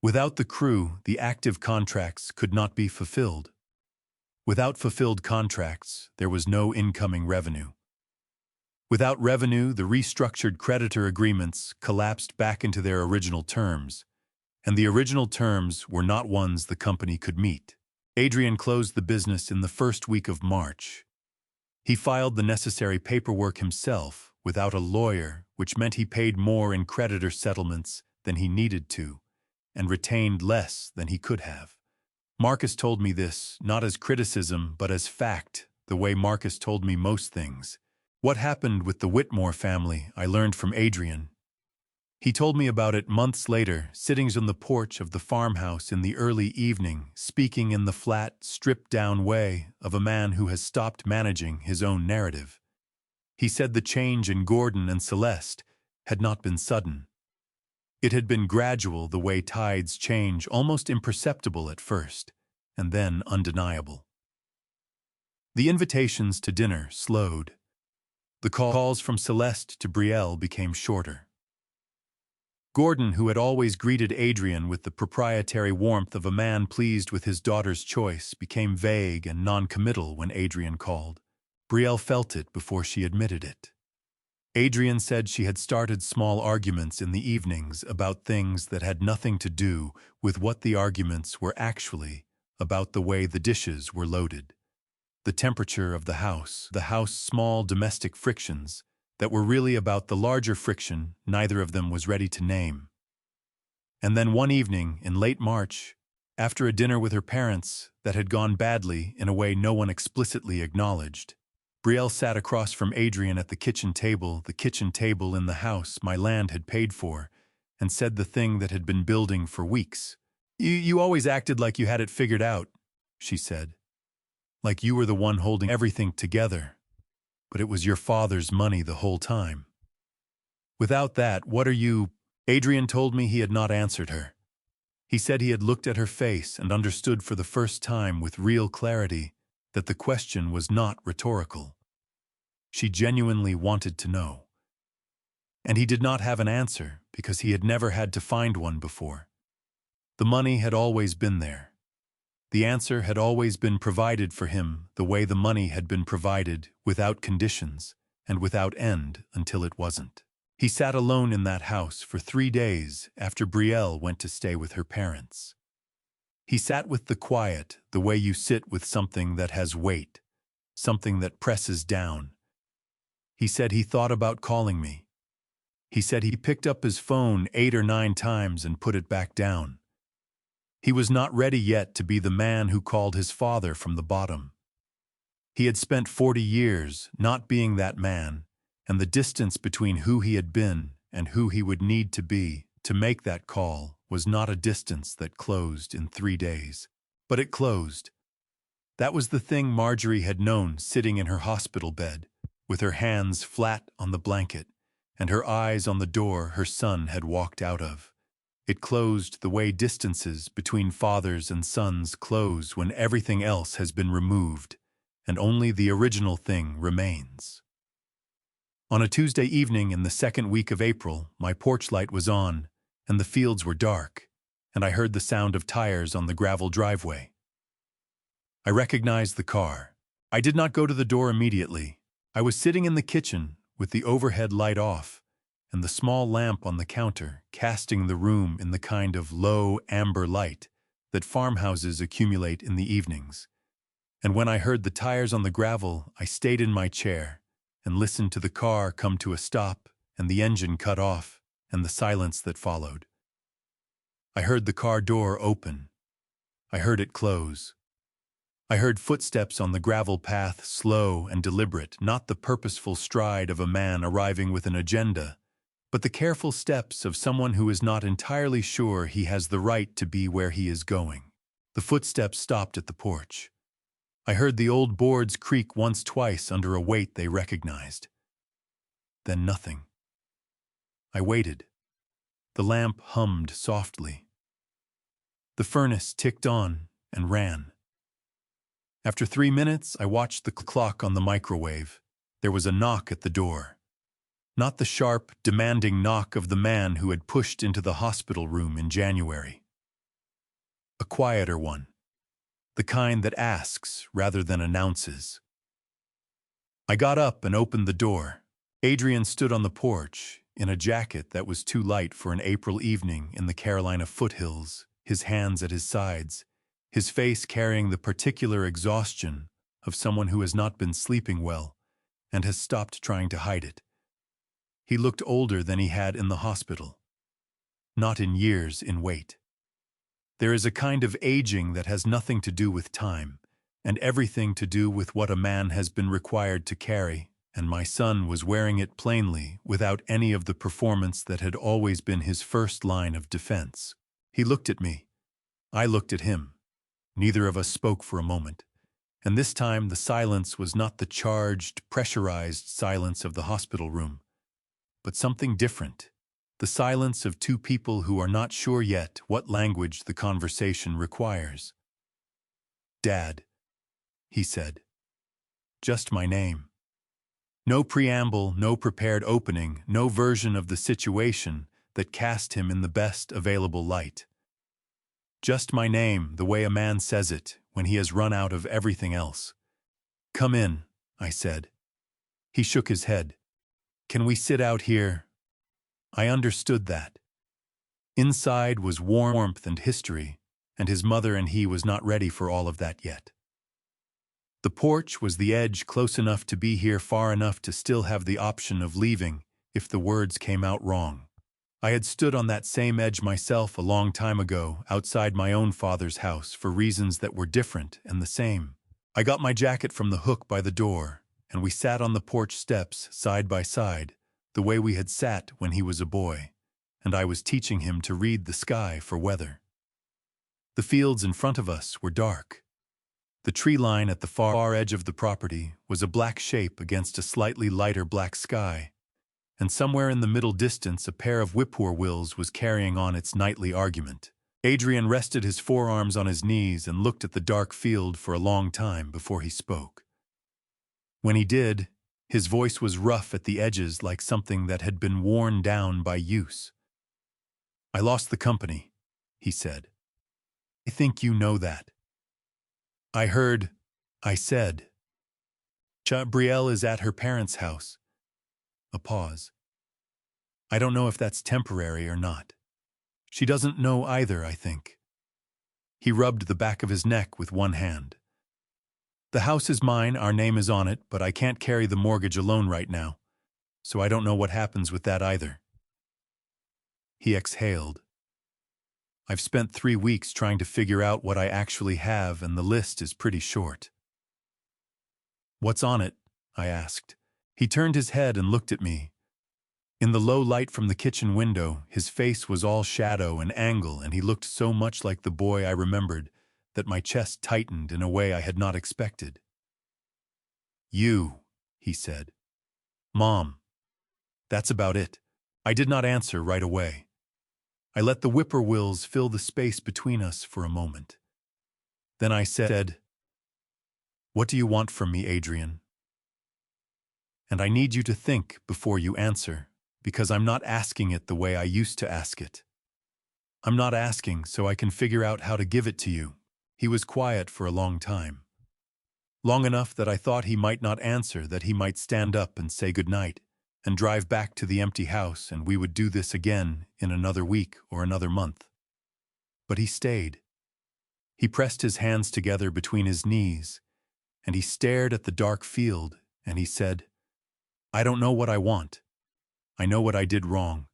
Without the crew, the active contracts could not be fulfilled. Without fulfilled contracts, there was no incoming revenue. Without revenue, the restructured creditor agreements collapsed back into their original terms, and the original terms were not ones the company could meet. Adrian closed the business in the first week of March. He filed the necessary paperwork himself without a lawyer, which meant he paid more in creditor settlements than he needed to, and retained less than he could have. Marcus told me this, not as criticism, but as fact, the way Marcus told me most things. What happened with the Whitmore family, I learned from Adrian. He told me about it months later, sitting on the porch of the farmhouse in the early evening, speaking in the flat, stripped-down way of a man who has stopped managing his own narrative. He said the change in Gordon and Celeste had not been sudden. It had been gradual, the way tides change, almost imperceptible at first, and then undeniable. The invitations to dinner slowed. The calls from Celeste to Brielle became shorter. Gordon, who had always greeted Adrian with the proprietary warmth of a man pleased with his daughter's choice, became vague and non-committal when Adrian called. Brielle felt it before she admitted it. Adrian said she had started small arguments in the evenings about things that had nothing to do with what the arguments were actually, about the way the dishes were loaded, the temperature of the house, small domestic frictions that were really about the larger friction neither of them was ready to name. And then one evening in late March, after a dinner with her parents that had gone badly in a way no one explicitly acknowledged, Brielle sat across from Adrian at the kitchen table in the house my land had paid for, and said the thing that had been building for weeks. You always acted like you had it figured out," she said. "Like you were the one holding everything together. But it was your father's money the whole time. Without that, what are you—" Adrian told me he had not answered her. He said he had looked at her face and understood for the first time with real clarity that the question was not rhetorical. She genuinely wanted to know. And he did not have an answer because he had never had to find one before. The money had always been there. The answer had always been provided for him the way the money had been provided, without conditions and without end until it wasn't. He sat alone in that house for 3 days after Brielle went to stay with her parents. He sat with the quiet, the way you sit with something that has weight, something that presses down. He said he thought about calling me. He said he picked up his phone 8 or 9 times and put it back down. He was not ready yet to be the man who called his father from the bottom. He had spent 40 years not being that man, and the distance between who he had been and who he would need to be to make that call was not a distance that closed in 3 days. But it closed. That was the thing Marjorie had known sitting in her hospital bed, with her hands flat on the blanket and her eyes on the door her son had walked out of. It closed the way distances between fathers and sons close when everything else has been removed, and only the original thing remains. On a Tuesday evening in the second week of April, my porch light was on, and the fields were dark, and I heard the sound of tires on the gravel driveway. I recognized the car. I did not go to the door immediately. I was sitting in the kitchen with the overhead light off, and the small lamp on the counter casting the room in the kind of low amber light that farmhouses accumulate in the evenings. And when I heard the tires on the gravel, I stayed in my chair and listened to the car come to a stop and the engine cut off and the silence that followed. I heard the car door open. I heard it close. I heard footsteps on the gravel path, slow and deliberate, not the purposeful stride of a man arriving with an agenda, but the careful steps of someone who is not entirely sure he has the right to be where he is going. The footsteps stopped at the porch. I heard the old boards creak once-twice under a weight they recognized. Then nothing. I waited. The lamp hummed softly. The furnace ticked on and ran. After 3 minutes, I watched the clock on the microwave. There was a knock at the door. Not the sharp, demanding knock of the man who had pushed into the hospital room in January. A quieter one. The kind that asks rather than announces. I got up and opened the door. Adrian stood on the porch, in a jacket that was too light for an April evening in the Carolina foothills, his hands at his sides, his face carrying the particular exhaustion of someone who has not been sleeping well and has stopped trying to hide it. He looked older than he had in the hospital. Not in years, in weight. There is a kind of aging that has nothing to do with time, and everything to do with what a man has been required to carry, and my son was wearing it plainly, without any of the performance that had always been his first line of defense. He looked at me. I looked at him. Neither of us spoke for a moment, and this time the silence was not the charged, pressurized silence of the hospital room, but something different. The silence of two people who are not sure yet what language the conversation requires. "Dad," he said. Just my name. No preamble, no prepared opening, no version of the situation that cast him in the best available light. Just my name, the way a man says it when he has run out of everything else. "Come in," I said. He shook his head. "Can we sit out here?" I understood that. Inside was warmth and history, and his mother and he was not ready for all of that yet. The porch was the edge close enough to be here far enough to still have the option of leaving if the words came out wrong. I had stood on that same edge myself a long time ago, outside my own father's house, for reasons that were different and the same. I got my jacket from the hook by the door, and we sat on the porch steps side by side, the way we had sat when he was a boy, and I was teaching him to read the sky for weather. The fields in front of us were dark. The tree line at the far edge of the property was a black shape against a slightly lighter black sky, and somewhere in the middle distance a pair of whippoorwills was carrying on its nightly argument. Adrian rested his forearms on his knees and looked at the dark field for a long time before he spoke. When he did, his voice was rough at the edges like something that had been worn down by use. "I lost the company," he said. "I think you know that." I said. "Brielle is at her parents' house." A pause. "I don't know if that's temporary or not. She doesn't know either, I think." He rubbed the back of his neck with one hand. "The house is mine, our name is on it, but I can't carry the mortgage alone right now, so I don't know what happens with that either." He exhaled. I've spent 3 weeks trying to figure out what I actually have, and the list is pretty short. What's on it? I asked. He turned his head and looked at me. In the low light from the kitchen window, his face was all shadow and angle, and he looked so much like the boy I remembered that my chest tightened in a way I had not expected. You, he said. Mom. That's about it. I did not answer right away. I let the whippoorwills fill the space between us for a moment. Then I said, "What do you want from me, Adrian?" And I need you to think before you answer, because I'm not asking it the way I used to ask it. I'm not asking so I can figure out how to give it to you. He was quiet for a long time. Long enough that I thought he might not answer, that he might stand up and say goodnight, and drive back to the empty house, and we would do this again in another week or another month. But he stayed. He pressed his hands together between his knees, and he stared at the dark field, and he said, "I don't know what I want. I know what I did wrong.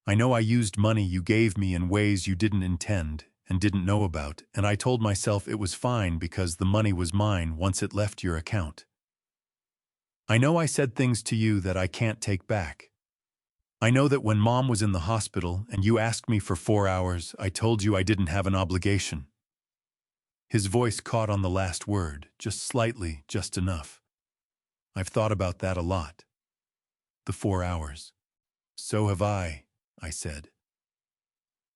I know I used money you gave me in ways you didn't intend and didn't know about, and I told myself it was fine because the money was mine once it left your account. I know I said things to you that I can't take back. I know that when Mom was in the hospital and you asked me for 4 hours, I told you I didn't have an obligation." His voice caught on the last word, just slightly, just enough. I've thought about that a lot. The 4 hours. So have I said.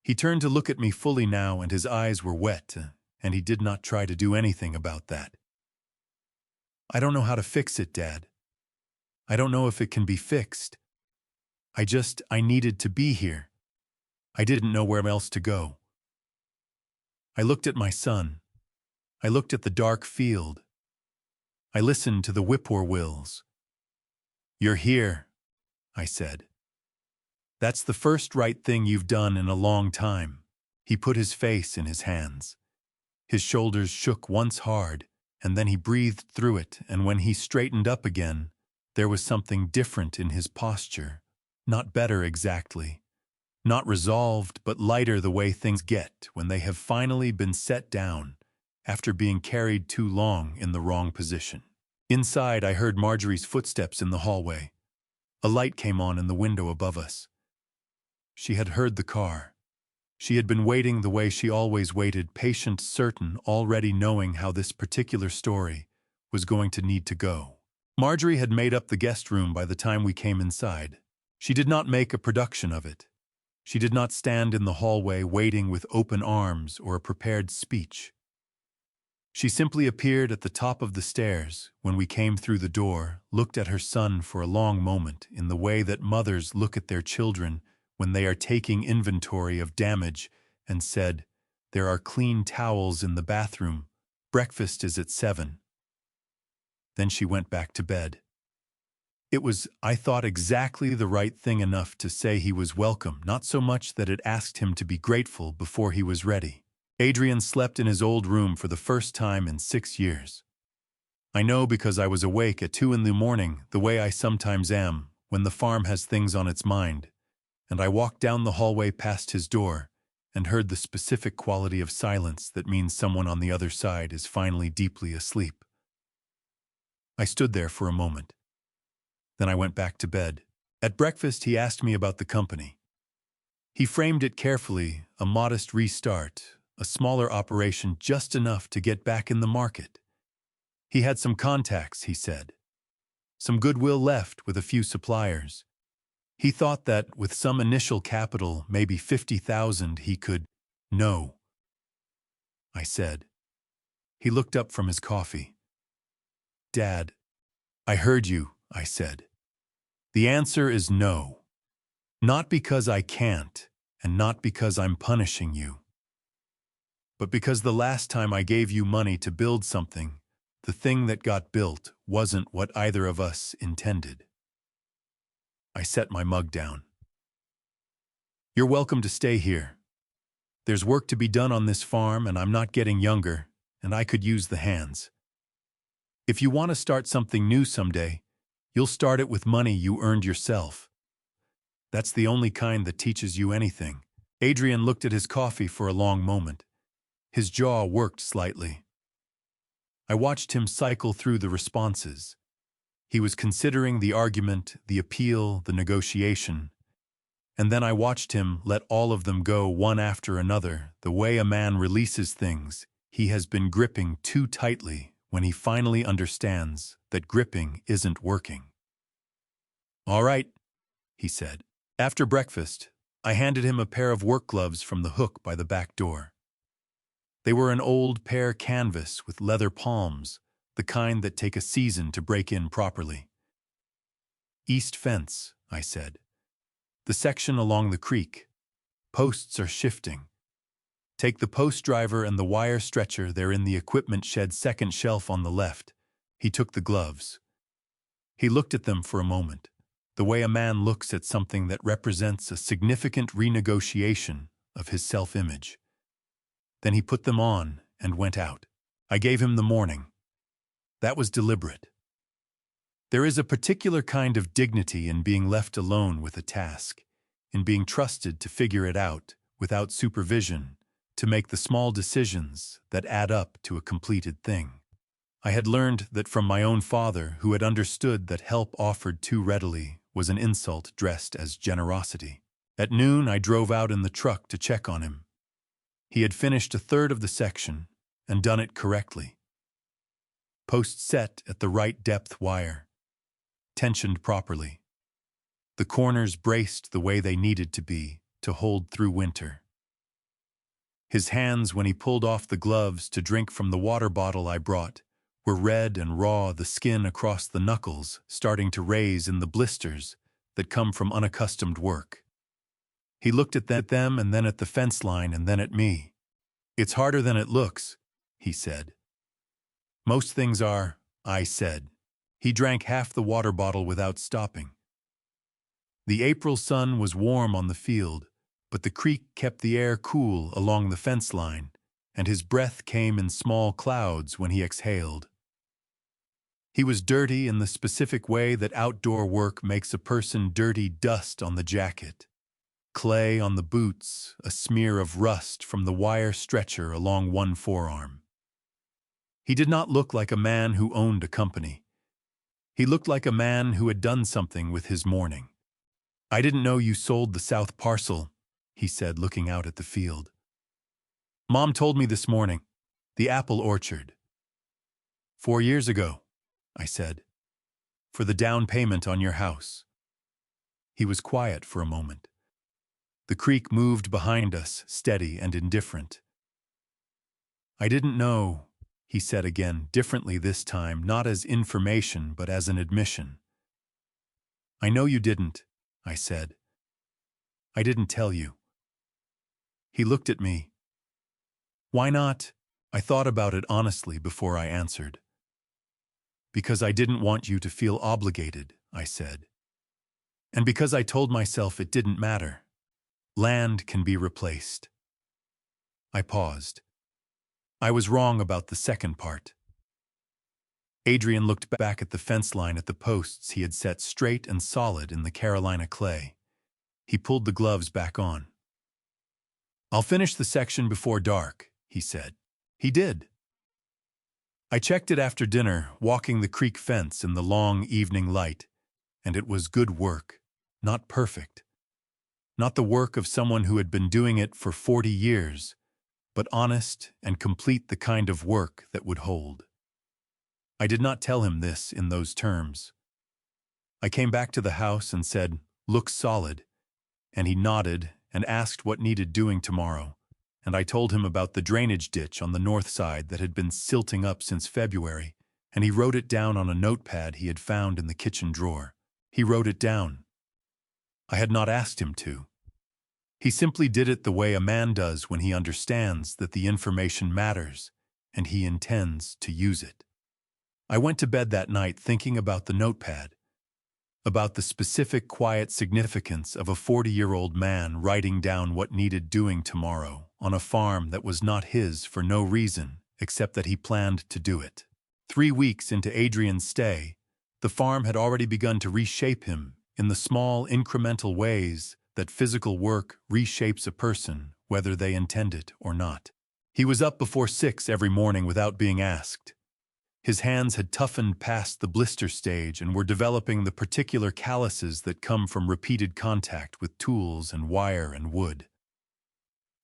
He turned to look at me fully now, and his eyes were wet, and he did not try to do anything about that. "I don't know how to fix it, Dad. I don't know if it can be fixed. I needed to be here. I didn't know where else to go." I looked at my son. I looked at the dark field. I listened to the whippoorwills. "You're here," I said. "That's the first right thing you've done in a long time." He put his face in his hands. His shoulders shook once hard, and then he breathed through it, and when he straightened up again, there was something different in his posture. Not better exactly. Not resolved, but lighter, the way things get when they have finally been set down after being carried too long in the wrong position. Inside, I heard Marjorie's footsteps in the hallway. A light came on in the window above us. She had heard the car. She had been waiting the way she always waited, patient, certain, already knowing how this particular story was going to need to go. Marjorie had made up the guest room by the time we came inside. She did not make a production of it. She did not stand in the hallway waiting with open arms or a prepared speech. She simply appeared at the top of the stairs when we came through the door, looked at her son for a long moment in the way that mothers look at their children when they are taking inventory of damage, and said, "There are clean towels in the bathroom. Breakfast is at 7. Then she went back to bed. It was, I thought, exactly the right thing, enough to say he was welcome, not so much that it asked him to be grateful before he was ready. Adrian slept in his old room for the first time in 6 years. I know because I was awake at 2 in the morning, the way I sometimes am when the farm has things on its mind, and I walked down the hallway past his door and heard the specific quality of silence that means someone on the other side is finally deeply asleep. I stood there for a moment. Then I went back to bed. At breakfast, he asked me about the company. He framed it carefully, a modest restart, a smaller operation, just enough to get back in the market. He had some contacts, he said. Some goodwill left with a few suppliers. He thought that with some initial capital, maybe 50,000, he could... No, I said. He looked up from his coffee. "Dad, I heard you," I said. "The answer is no. Not because I can't, and not because I'm punishing you. But because the last time I gave you money to build something, the thing that got built wasn't what either of us intended." I set my mug down. "You're welcome to stay here. There's work to be done on this farm, and I'm not getting younger, and I could use the hands. If you want to start something new someday, you'll start it with money you earned yourself. That's the only kind that teaches you anything. Adrian looked at his coffee for a long moment. His jaw worked slightly. I watched him cycle through the responses. He was considering the argument, the appeal, the negotiation. And then I watched him let all of them go one after another, the way a man releases things he has been gripping too tightly when he finally understands that gripping isn't working. "All right," he said. After breakfast, I handed him a pair of work gloves from the hook by the back door. They were an old pear canvas with leather palms, the kind that take a season to break in properly. "East fence," I said. "The section along the creek. Posts are shifting. Take the post driver and the wire stretcher, they're in the equipment shed second shelf on the left." He took the gloves. He looked at them for a moment, the way a man looks at something that represents a significant renegotiation of his self-image. Then he put them on and went out. I gave him the morning. That was deliberate. There is a particular kind of dignity in being left alone with a task, in being trusted to figure it out without supervision, to make the small decisions that add up to a completed thing. I had learned that from my own father, who had understood that help offered too readily was an insult dressed as generosity. At noon, I drove out in the truck to check on him. He had finished a third of the section and done it correctly. Post set at the right depth wire, tensioned properly. The corners braced the way they needed to be to hold through winter. His hands, when he pulled off the gloves to drink from the water bottle I brought, were red and raw, the skin across the knuckles starting to raise in the blisters that come from unaccustomed work. He looked at them and then at the fence line and then at me. "It's harder than it looks," he said. "Most things are," I said. He drank half the water bottle without stopping. The April sun was warm on the field, but the creek kept the air cool along the fence line, and his breath came in small clouds when he exhaled. He was dirty in the specific way that outdoor work makes a person dirty: dust on the jacket, clay on the boots, a smear of rust from the wire stretcher along one forearm. He did not look like a man who owned a company. He looked like a man who had done something with his morning. "I didn't know you sold the south parcel," he said, looking out at the field. "Mom told me this morning. The apple orchard." "4 years ago," I said, "for the down payment on your house." He was quiet for a moment. The creek moved behind us, steady and indifferent. "I didn't know," he said again, differently this time, not as information but as an admission. "I know you didn't," I said. "I didn't tell you." He looked at me. "Why not?" I thought about it honestly before I answered. "Because I didn't want you to feel obligated," I said. "And because I told myself it didn't matter. Land can be replaced." I paused. I was wrong about the second part. Adrian looked back at the fence line at the posts he had set straight and solid in the Carolina clay. He pulled the gloves back on. "I'll finish the section before dark," he said. He did. I checked it after dinner, walking the creek fence in the long evening light, and it was good work, not perfect. Not the work of someone who had been doing it for 40 years, but honest and complete, the kind of work that would hold. I did not tell him this in those terms. I came back to the house and said, "Looks solid," and he nodded and asked what needed doing tomorrow, and I told him about the drainage ditch on the north side that had been silting up since February, and he wrote it down on a notepad he had found in the kitchen drawer. He wrote it down. I had not asked him to. He simply did it the way a man does when he understands that the information matters and he intends to use it. I went to bed that night thinking about the notepad, about the specific quiet significance of a 40-year-old man writing down what needed doing tomorrow on a farm that was not his for no reason except that he planned to do it. 3 weeks into Adrian's stay, the farm had already begun to reshape him in the small, incremental ways that physical work reshapes a person, whether they intend it or not. He was up before 6 every morning without being asked. His hands had toughened past the blister stage and were developing the particular calluses that come from repeated contact with tools and wire and wood.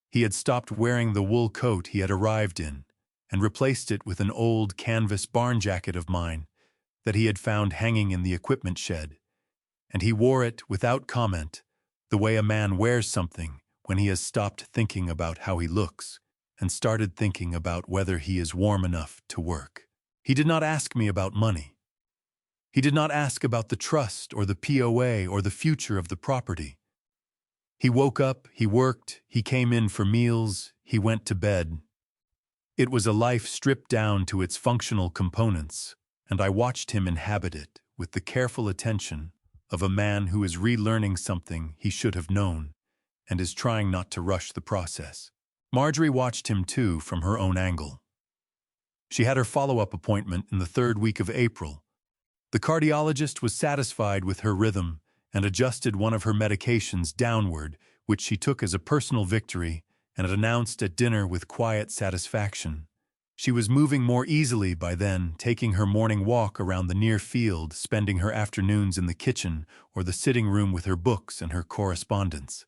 He had stopped wearing the wool coat he had arrived in and replaced it with an old canvas barn jacket of mine that he had found hanging in the equipment shed, and he wore it without comment, the way a man wears something when he has stopped thinking about how he looks and started thinking about whether he is warm enough to work. He did not ask me about money. He did not ask about the trust or the POA or the future of the property. He woke up, he worked, he came in for meals, he went to bed. It was a life stripped down to its functional components, and I watched him inhabit it with the careful attention of a man who is relearning something he should have known and is trying not to rush the process. Marjorie watched him too from her own angle. She had her follow-up appointment in the 3rd week of April. The cardiologist was satisfied with her rhythm and adjusted one of her medications downward, which she took as a personal victory and had announced at dinner with quiet satisfaction. She was moving more easily by then, taking her morning walk around the near field, spending her afternoons in the kitchen or the sitting room with her books and her correspondence.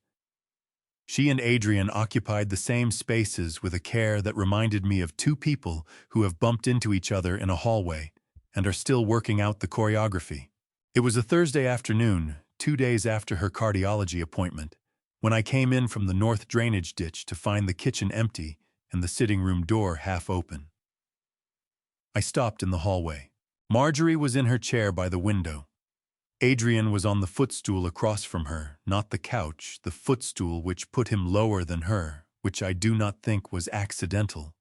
She and Adrian occupied the same spaces with a care that reminded me of two people who have bumped into each other in a hallway and are still working out the choreography. It was a Thursday afternoon, 2 days after her cardiology appointment, when I came in from the north drainage ditch to find the kitchen empty and the sitting room door half open. I stopped in the hallway. Marjorie was in her chair by the window. Adrian was on the footstool across from her, not the couch, the footstool which put him lower than her, which I do not think was accidental.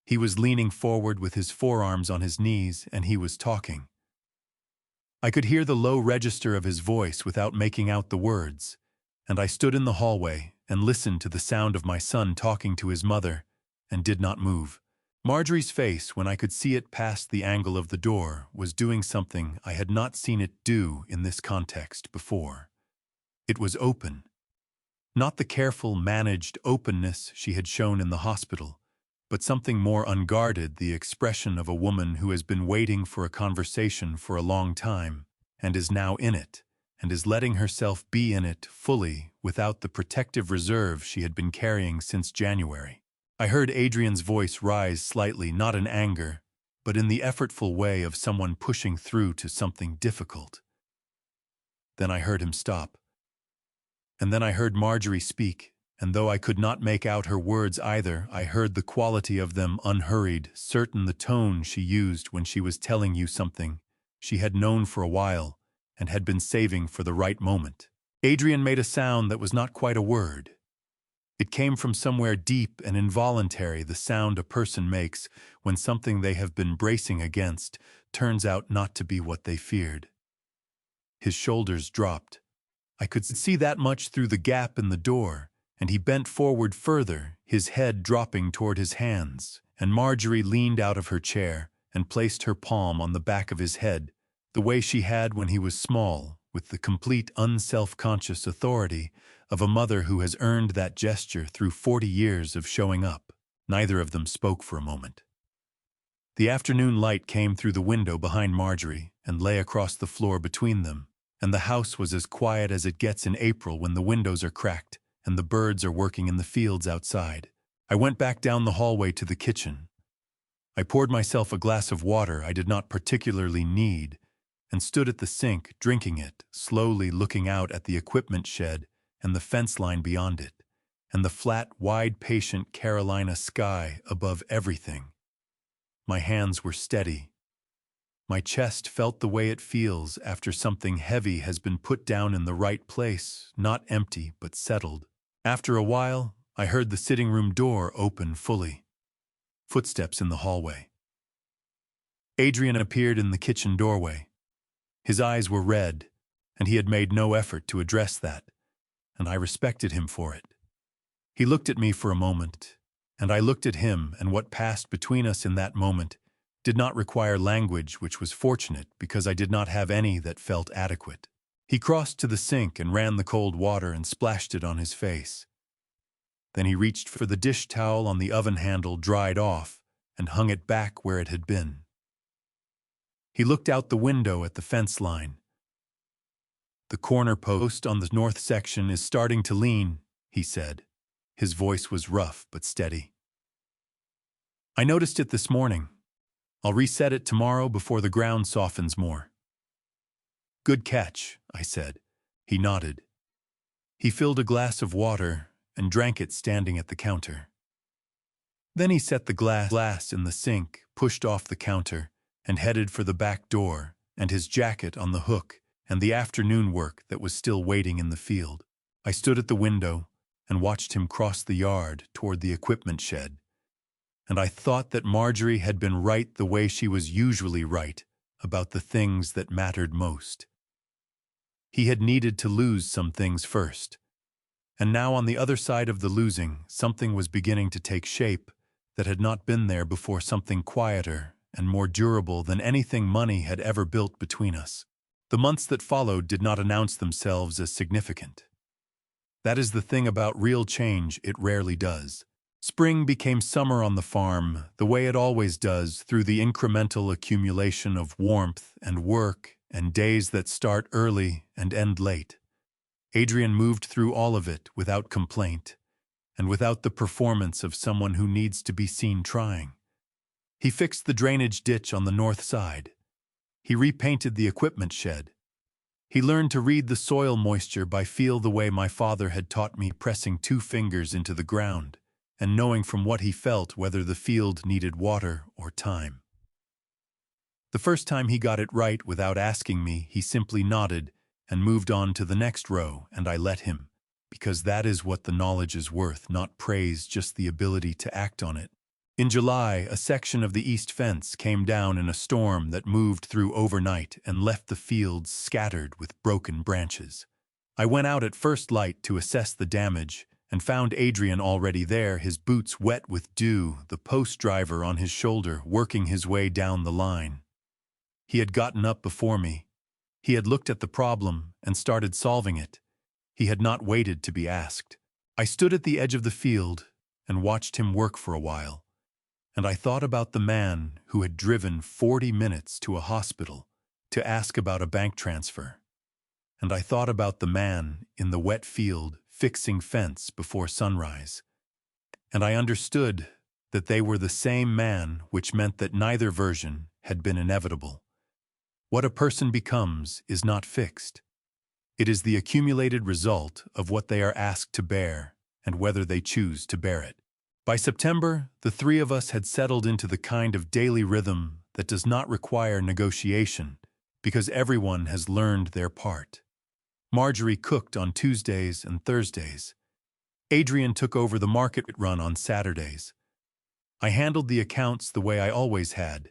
He was leaning forward with his forearms on his knees, and he was talking. I could hear the low register of his voice without making out the words, and I stood in the hallway and listened to the sound of my son talking to his mother, and did not move. Marjorie's face, when I could see it past the angle of the door, was doing something I had not seen it do in this context before. It was open. Not the careful, managed openness she had shown in the hospital, but something more unguarded, the expression of a woman who has been waiting for a conversation for a long time, and is now in it, and is letting herself be in it fully without the protective reserve she had been carrying since January. I heard Adrian's voice rise slightly, not in anger, but in the effortful way of someone pushing through to something difficult. Then I heard him stop. And then I heard Marjorie speak, and though I could not make out her words either, I heard the quality of them unhurried, certain the tone she used when she was telling you something she had known for a while and had been saving for the right moment. Adrian made a sound that was not quite a word. It came from somewhere deep and involuntary, the sound a person makes when something they have been bracing against turns out not to be what they feared. His shoulders dropped. I could see that much through the gap in the door, and he bent forward further, his head dropping toward his hands, and Marjorie leaned out of her chair and placed her palm on the back of his head, the way she had when he was small, with the complete unself-conscious authority of a mother who has earned that gesture through 40 years of showing up. Neither of them spoke for a moment. The afternoon light came through the window behind Marjorie and lay across the floor between them, and the house was as quiet as it gets in April when the windows are cracked and the birds are working in the fields outside. I went back down the hallway to the kitchen. I poured myself a glass of water I did not particularly need and stood at the sink, drinking it, slowly looking out at the equipment shed and the fence line beyond it, and the flat, wide, patient Carolina sky above everything. My hands were steady. My chest felt the way it feels after something heavy has been put down in the right place, not empty but settled. After a while, I heard the sitting room door open fully. Footsteps in the hallway. Adrian appeared in the kitchen doorway. His eyes were red, and he had made no effort to address that, and I respected him for it. He looked at me for a moment, and I looked at him, and what passed between us in that moment did not require language, which was fortunate because I did not have any that felt adequate. He crossed to the sink and ran the cold water and splashed it on his face. Then he reached for the dish towel on the oven handle, dried off, and hung it back where it had been. He looked out the window at the fence line. "The corner post on the north section is starting to lean," he said. His voice was rough but steady. "I noticed it this morning. I'll reset it tomorrow before the ground softens more." "Good catch," I said. He nodded. He filled a glass of water and drank it standing at the counter. Then he set the glass in the sink, pushed off the counter, and headed for the back door and his jacket on the hook and the afternoon work that was still waiting in the field. I stood at the window and watched him cross the yard toward the equipment shed. And I thought that Marjorie had been right the way she was usually right about the things that mattered most. He had needed to lose some things first. And now on the other side of the losing, something was beginning to take shape that had not been there before, something quieter and more durable than anything money had ever built between us. The months that followed did not announce themselves as significant. That is the thing about real change, it rarely does. Spring became summer on the farm, the way it always does, through the incremental accumulation of warmth and work and days that start early and end late. Adrian moved through all of it without complaint and without the performance of someone who needs to be seen trying. He fixed the drainage ditch on the north side. He repainted the equipment shed. He learned to read the soil moisture by feel the way my father had taught me, pressing 2 fingers into the ground and knowing from what he felt whether the field needed water or time. The first time he got it right without asking me, he simply nodded and moved on to the next row, and I let him, because that is what the knowledge is worth, not praise, just the ability to act on it. In July, a section of the east fence came down in a storm that moved through overnight and left the fields scattered with broken branches. I went out at first light to assess the damage and found Adrian already there, his boots wet with dew, the post driver on his shoulder, working his way down the line. He had gotten up before me. He had looked at the problem and started solving it. He had not waited to be asked. I stood at the edge of the field and watched him work for a while. And I thought about the man who had driven 40 minutes to a hospital to ask about a bank transfer. And I thought about the man in the wet field fixing fence before sunrise. And I understood that they were the same man, which meant that neither version had been inevitable. What a person becomes is not fixed. It is the accumulated result of what they are asked to bear and whether they choose to bear it. By September, the 3 of us had settled into the kind of daily rhythm that does not require negotiation because everyone has learned their part. Marjorie cooked on Tuesdays and Thursdays. Adrian took over the market run on Saturdays. I handled the accounts the way I always had,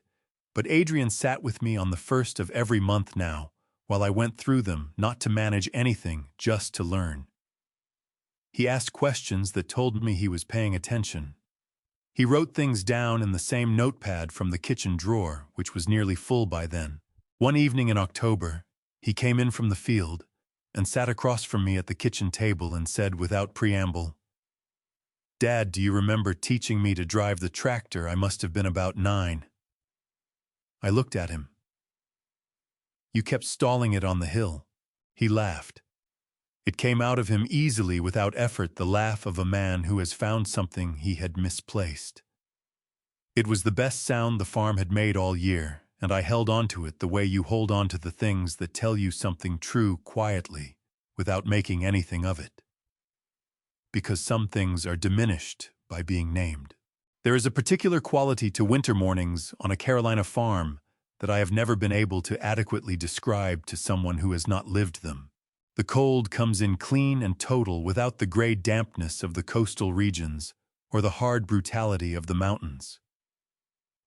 but Adrian sat with me on the first of every month now, while I went through them, not to manage anything, just to learn. He asked questions that told me he was paying attention. He wrote things down in the same notepad from the kitchen drawer, which was nearly full by then. One evening in October, he came in from the field and sat across from me at the kitchen table and said without preamble, "Dad, do you remember teaching me to drive the tractor? I must have been about 9. I looked at him. "You kept stalling it on the hill." He laughed. It came out of him easily, without effort, the laugh of a man who has found something he had misplaced. It was the best sound the farm had made all year, and I held on to it the way you hold on to the things that tell you something true quietly, without making anything of it. Because some things are diminished by being named. There is a particular quality to winter mornings on a Carolina farm that I have never been able to adequately describe to someone who has not lived them. The cold comes in clean and total, without the gray dampness of the coastal regions or the hard brutality of the mountains.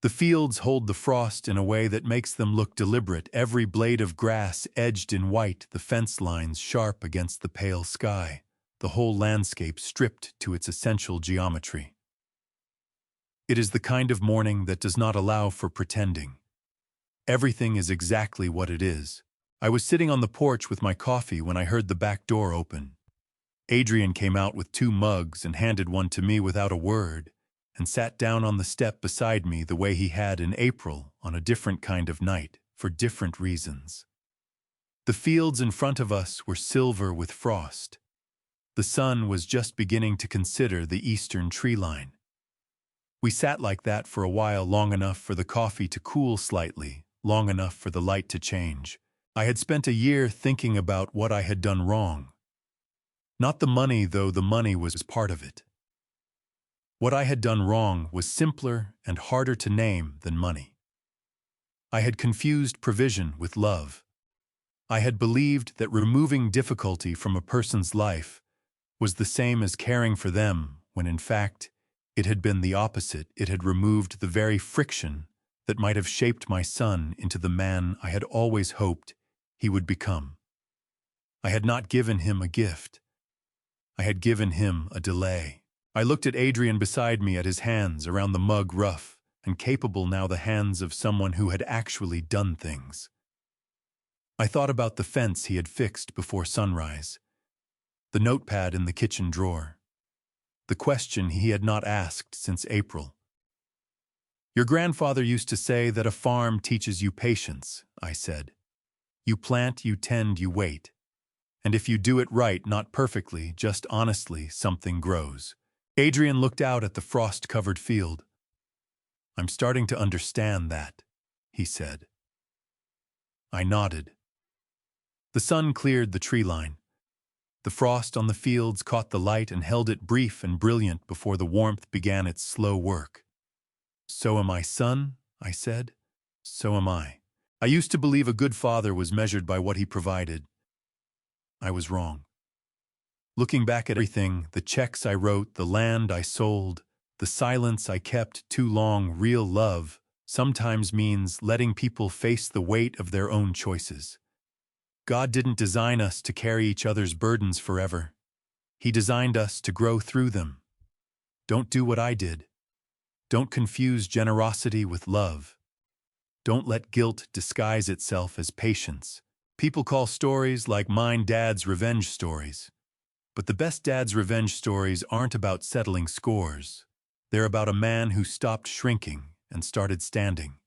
The fields hold the frost in a way that makes them look deliberate, every blade of grass edged in white, the fence lines sharp against the pale sky, the whole landscape stripped to its essential geometry. It is the kind of morning that does not allow for pretending. Everything is exactly what it is, I was sitting on the porch with my coffee when I heard the back door open. Adrian came out with 2 mugs and handed one to me without a word, and sat down on the step beside me the way he had in April on a different kind of night, for different reasons. The fields in front of us were silver with frost. The sun was just beginning to consider the eastern tree line. We sat like that for a while, long enough for the coffee to cool slightly, long enough for the light to change. I had spent a year thinking about what I had done wrong. Not the money, though the money was part of it. What I had done wrong was simpler and harder to name than money. I had confused provision with love. I had believed that removing difficulty from a person's life was the same as caring for them, when in fact, it had been the opposite. It had removed the very friction that might have shaped my son into the man I had always hoped he would become. I had not given him a gift. I had given him a delay. I looked at Adrian beside me, at his hands around the mug, rough and capable now, the hands of someone who had actually done things. I thought about the fence he had fixed before sunrise, the notepad in the kitchen drawer, the question he had not asked since April. "Your grandfather used to say that a farm teaches you patience," I said. "You plant, you tend, you wait. And if you do it right, not perfectly, just honestly, something grows." Adrian looked out at the frost-covered field. "I'm starting to understand that," he said. I nodded. The sun cleared the tree line. The frost on the fields caught the light and held it brief and brilliant before the warmth began its slow work. "So am I, son," I said. "So am I. I used to believe a good father was measured by what he provided. I was wrong. Looking back at everything, the checks I wrote, the land I sold, the silence I kept too long, real love sometimes means letting people face the weight of their own choices. God didn't design us to carry each other's burdens forever. He designed us to grow through them. Don't do what I did. Don't confuse generosity with love. Don't let guilt disguise itself as patience. People call stories like mine dad's revenge stories. But the best dad's revenge stories aren't about settling scores. They're about a man who stopped shrinking and started standing.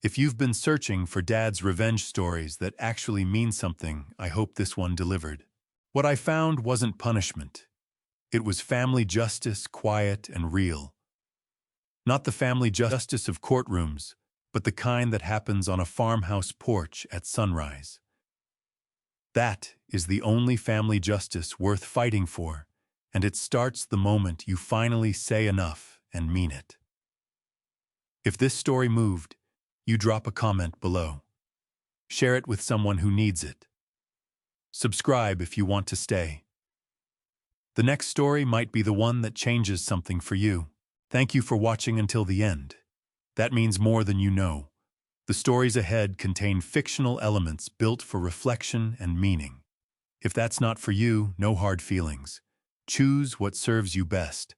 If you've been searching for dad's revenge stories that actually mean something, I hope this one delivered. What I found wasn't punishment. It was family justice, quiet and real. Not the family justice of courtrooms, but the kind that happens on a farmhouse porch at sunrise. That is the only family justice worth fighting for, and it starts the moment you finally say enough and mean it. If this story moved, you drop a comment below. Share it with someone who needs it. Subscribe if you want to stay. The next story might be the one that changes something for you. Thank you for watching until the end. That means more than you know. The stories ahead contain fictional elements built for reflection and meaning. If that's not for you, no hard feelings. Choose what serves you best.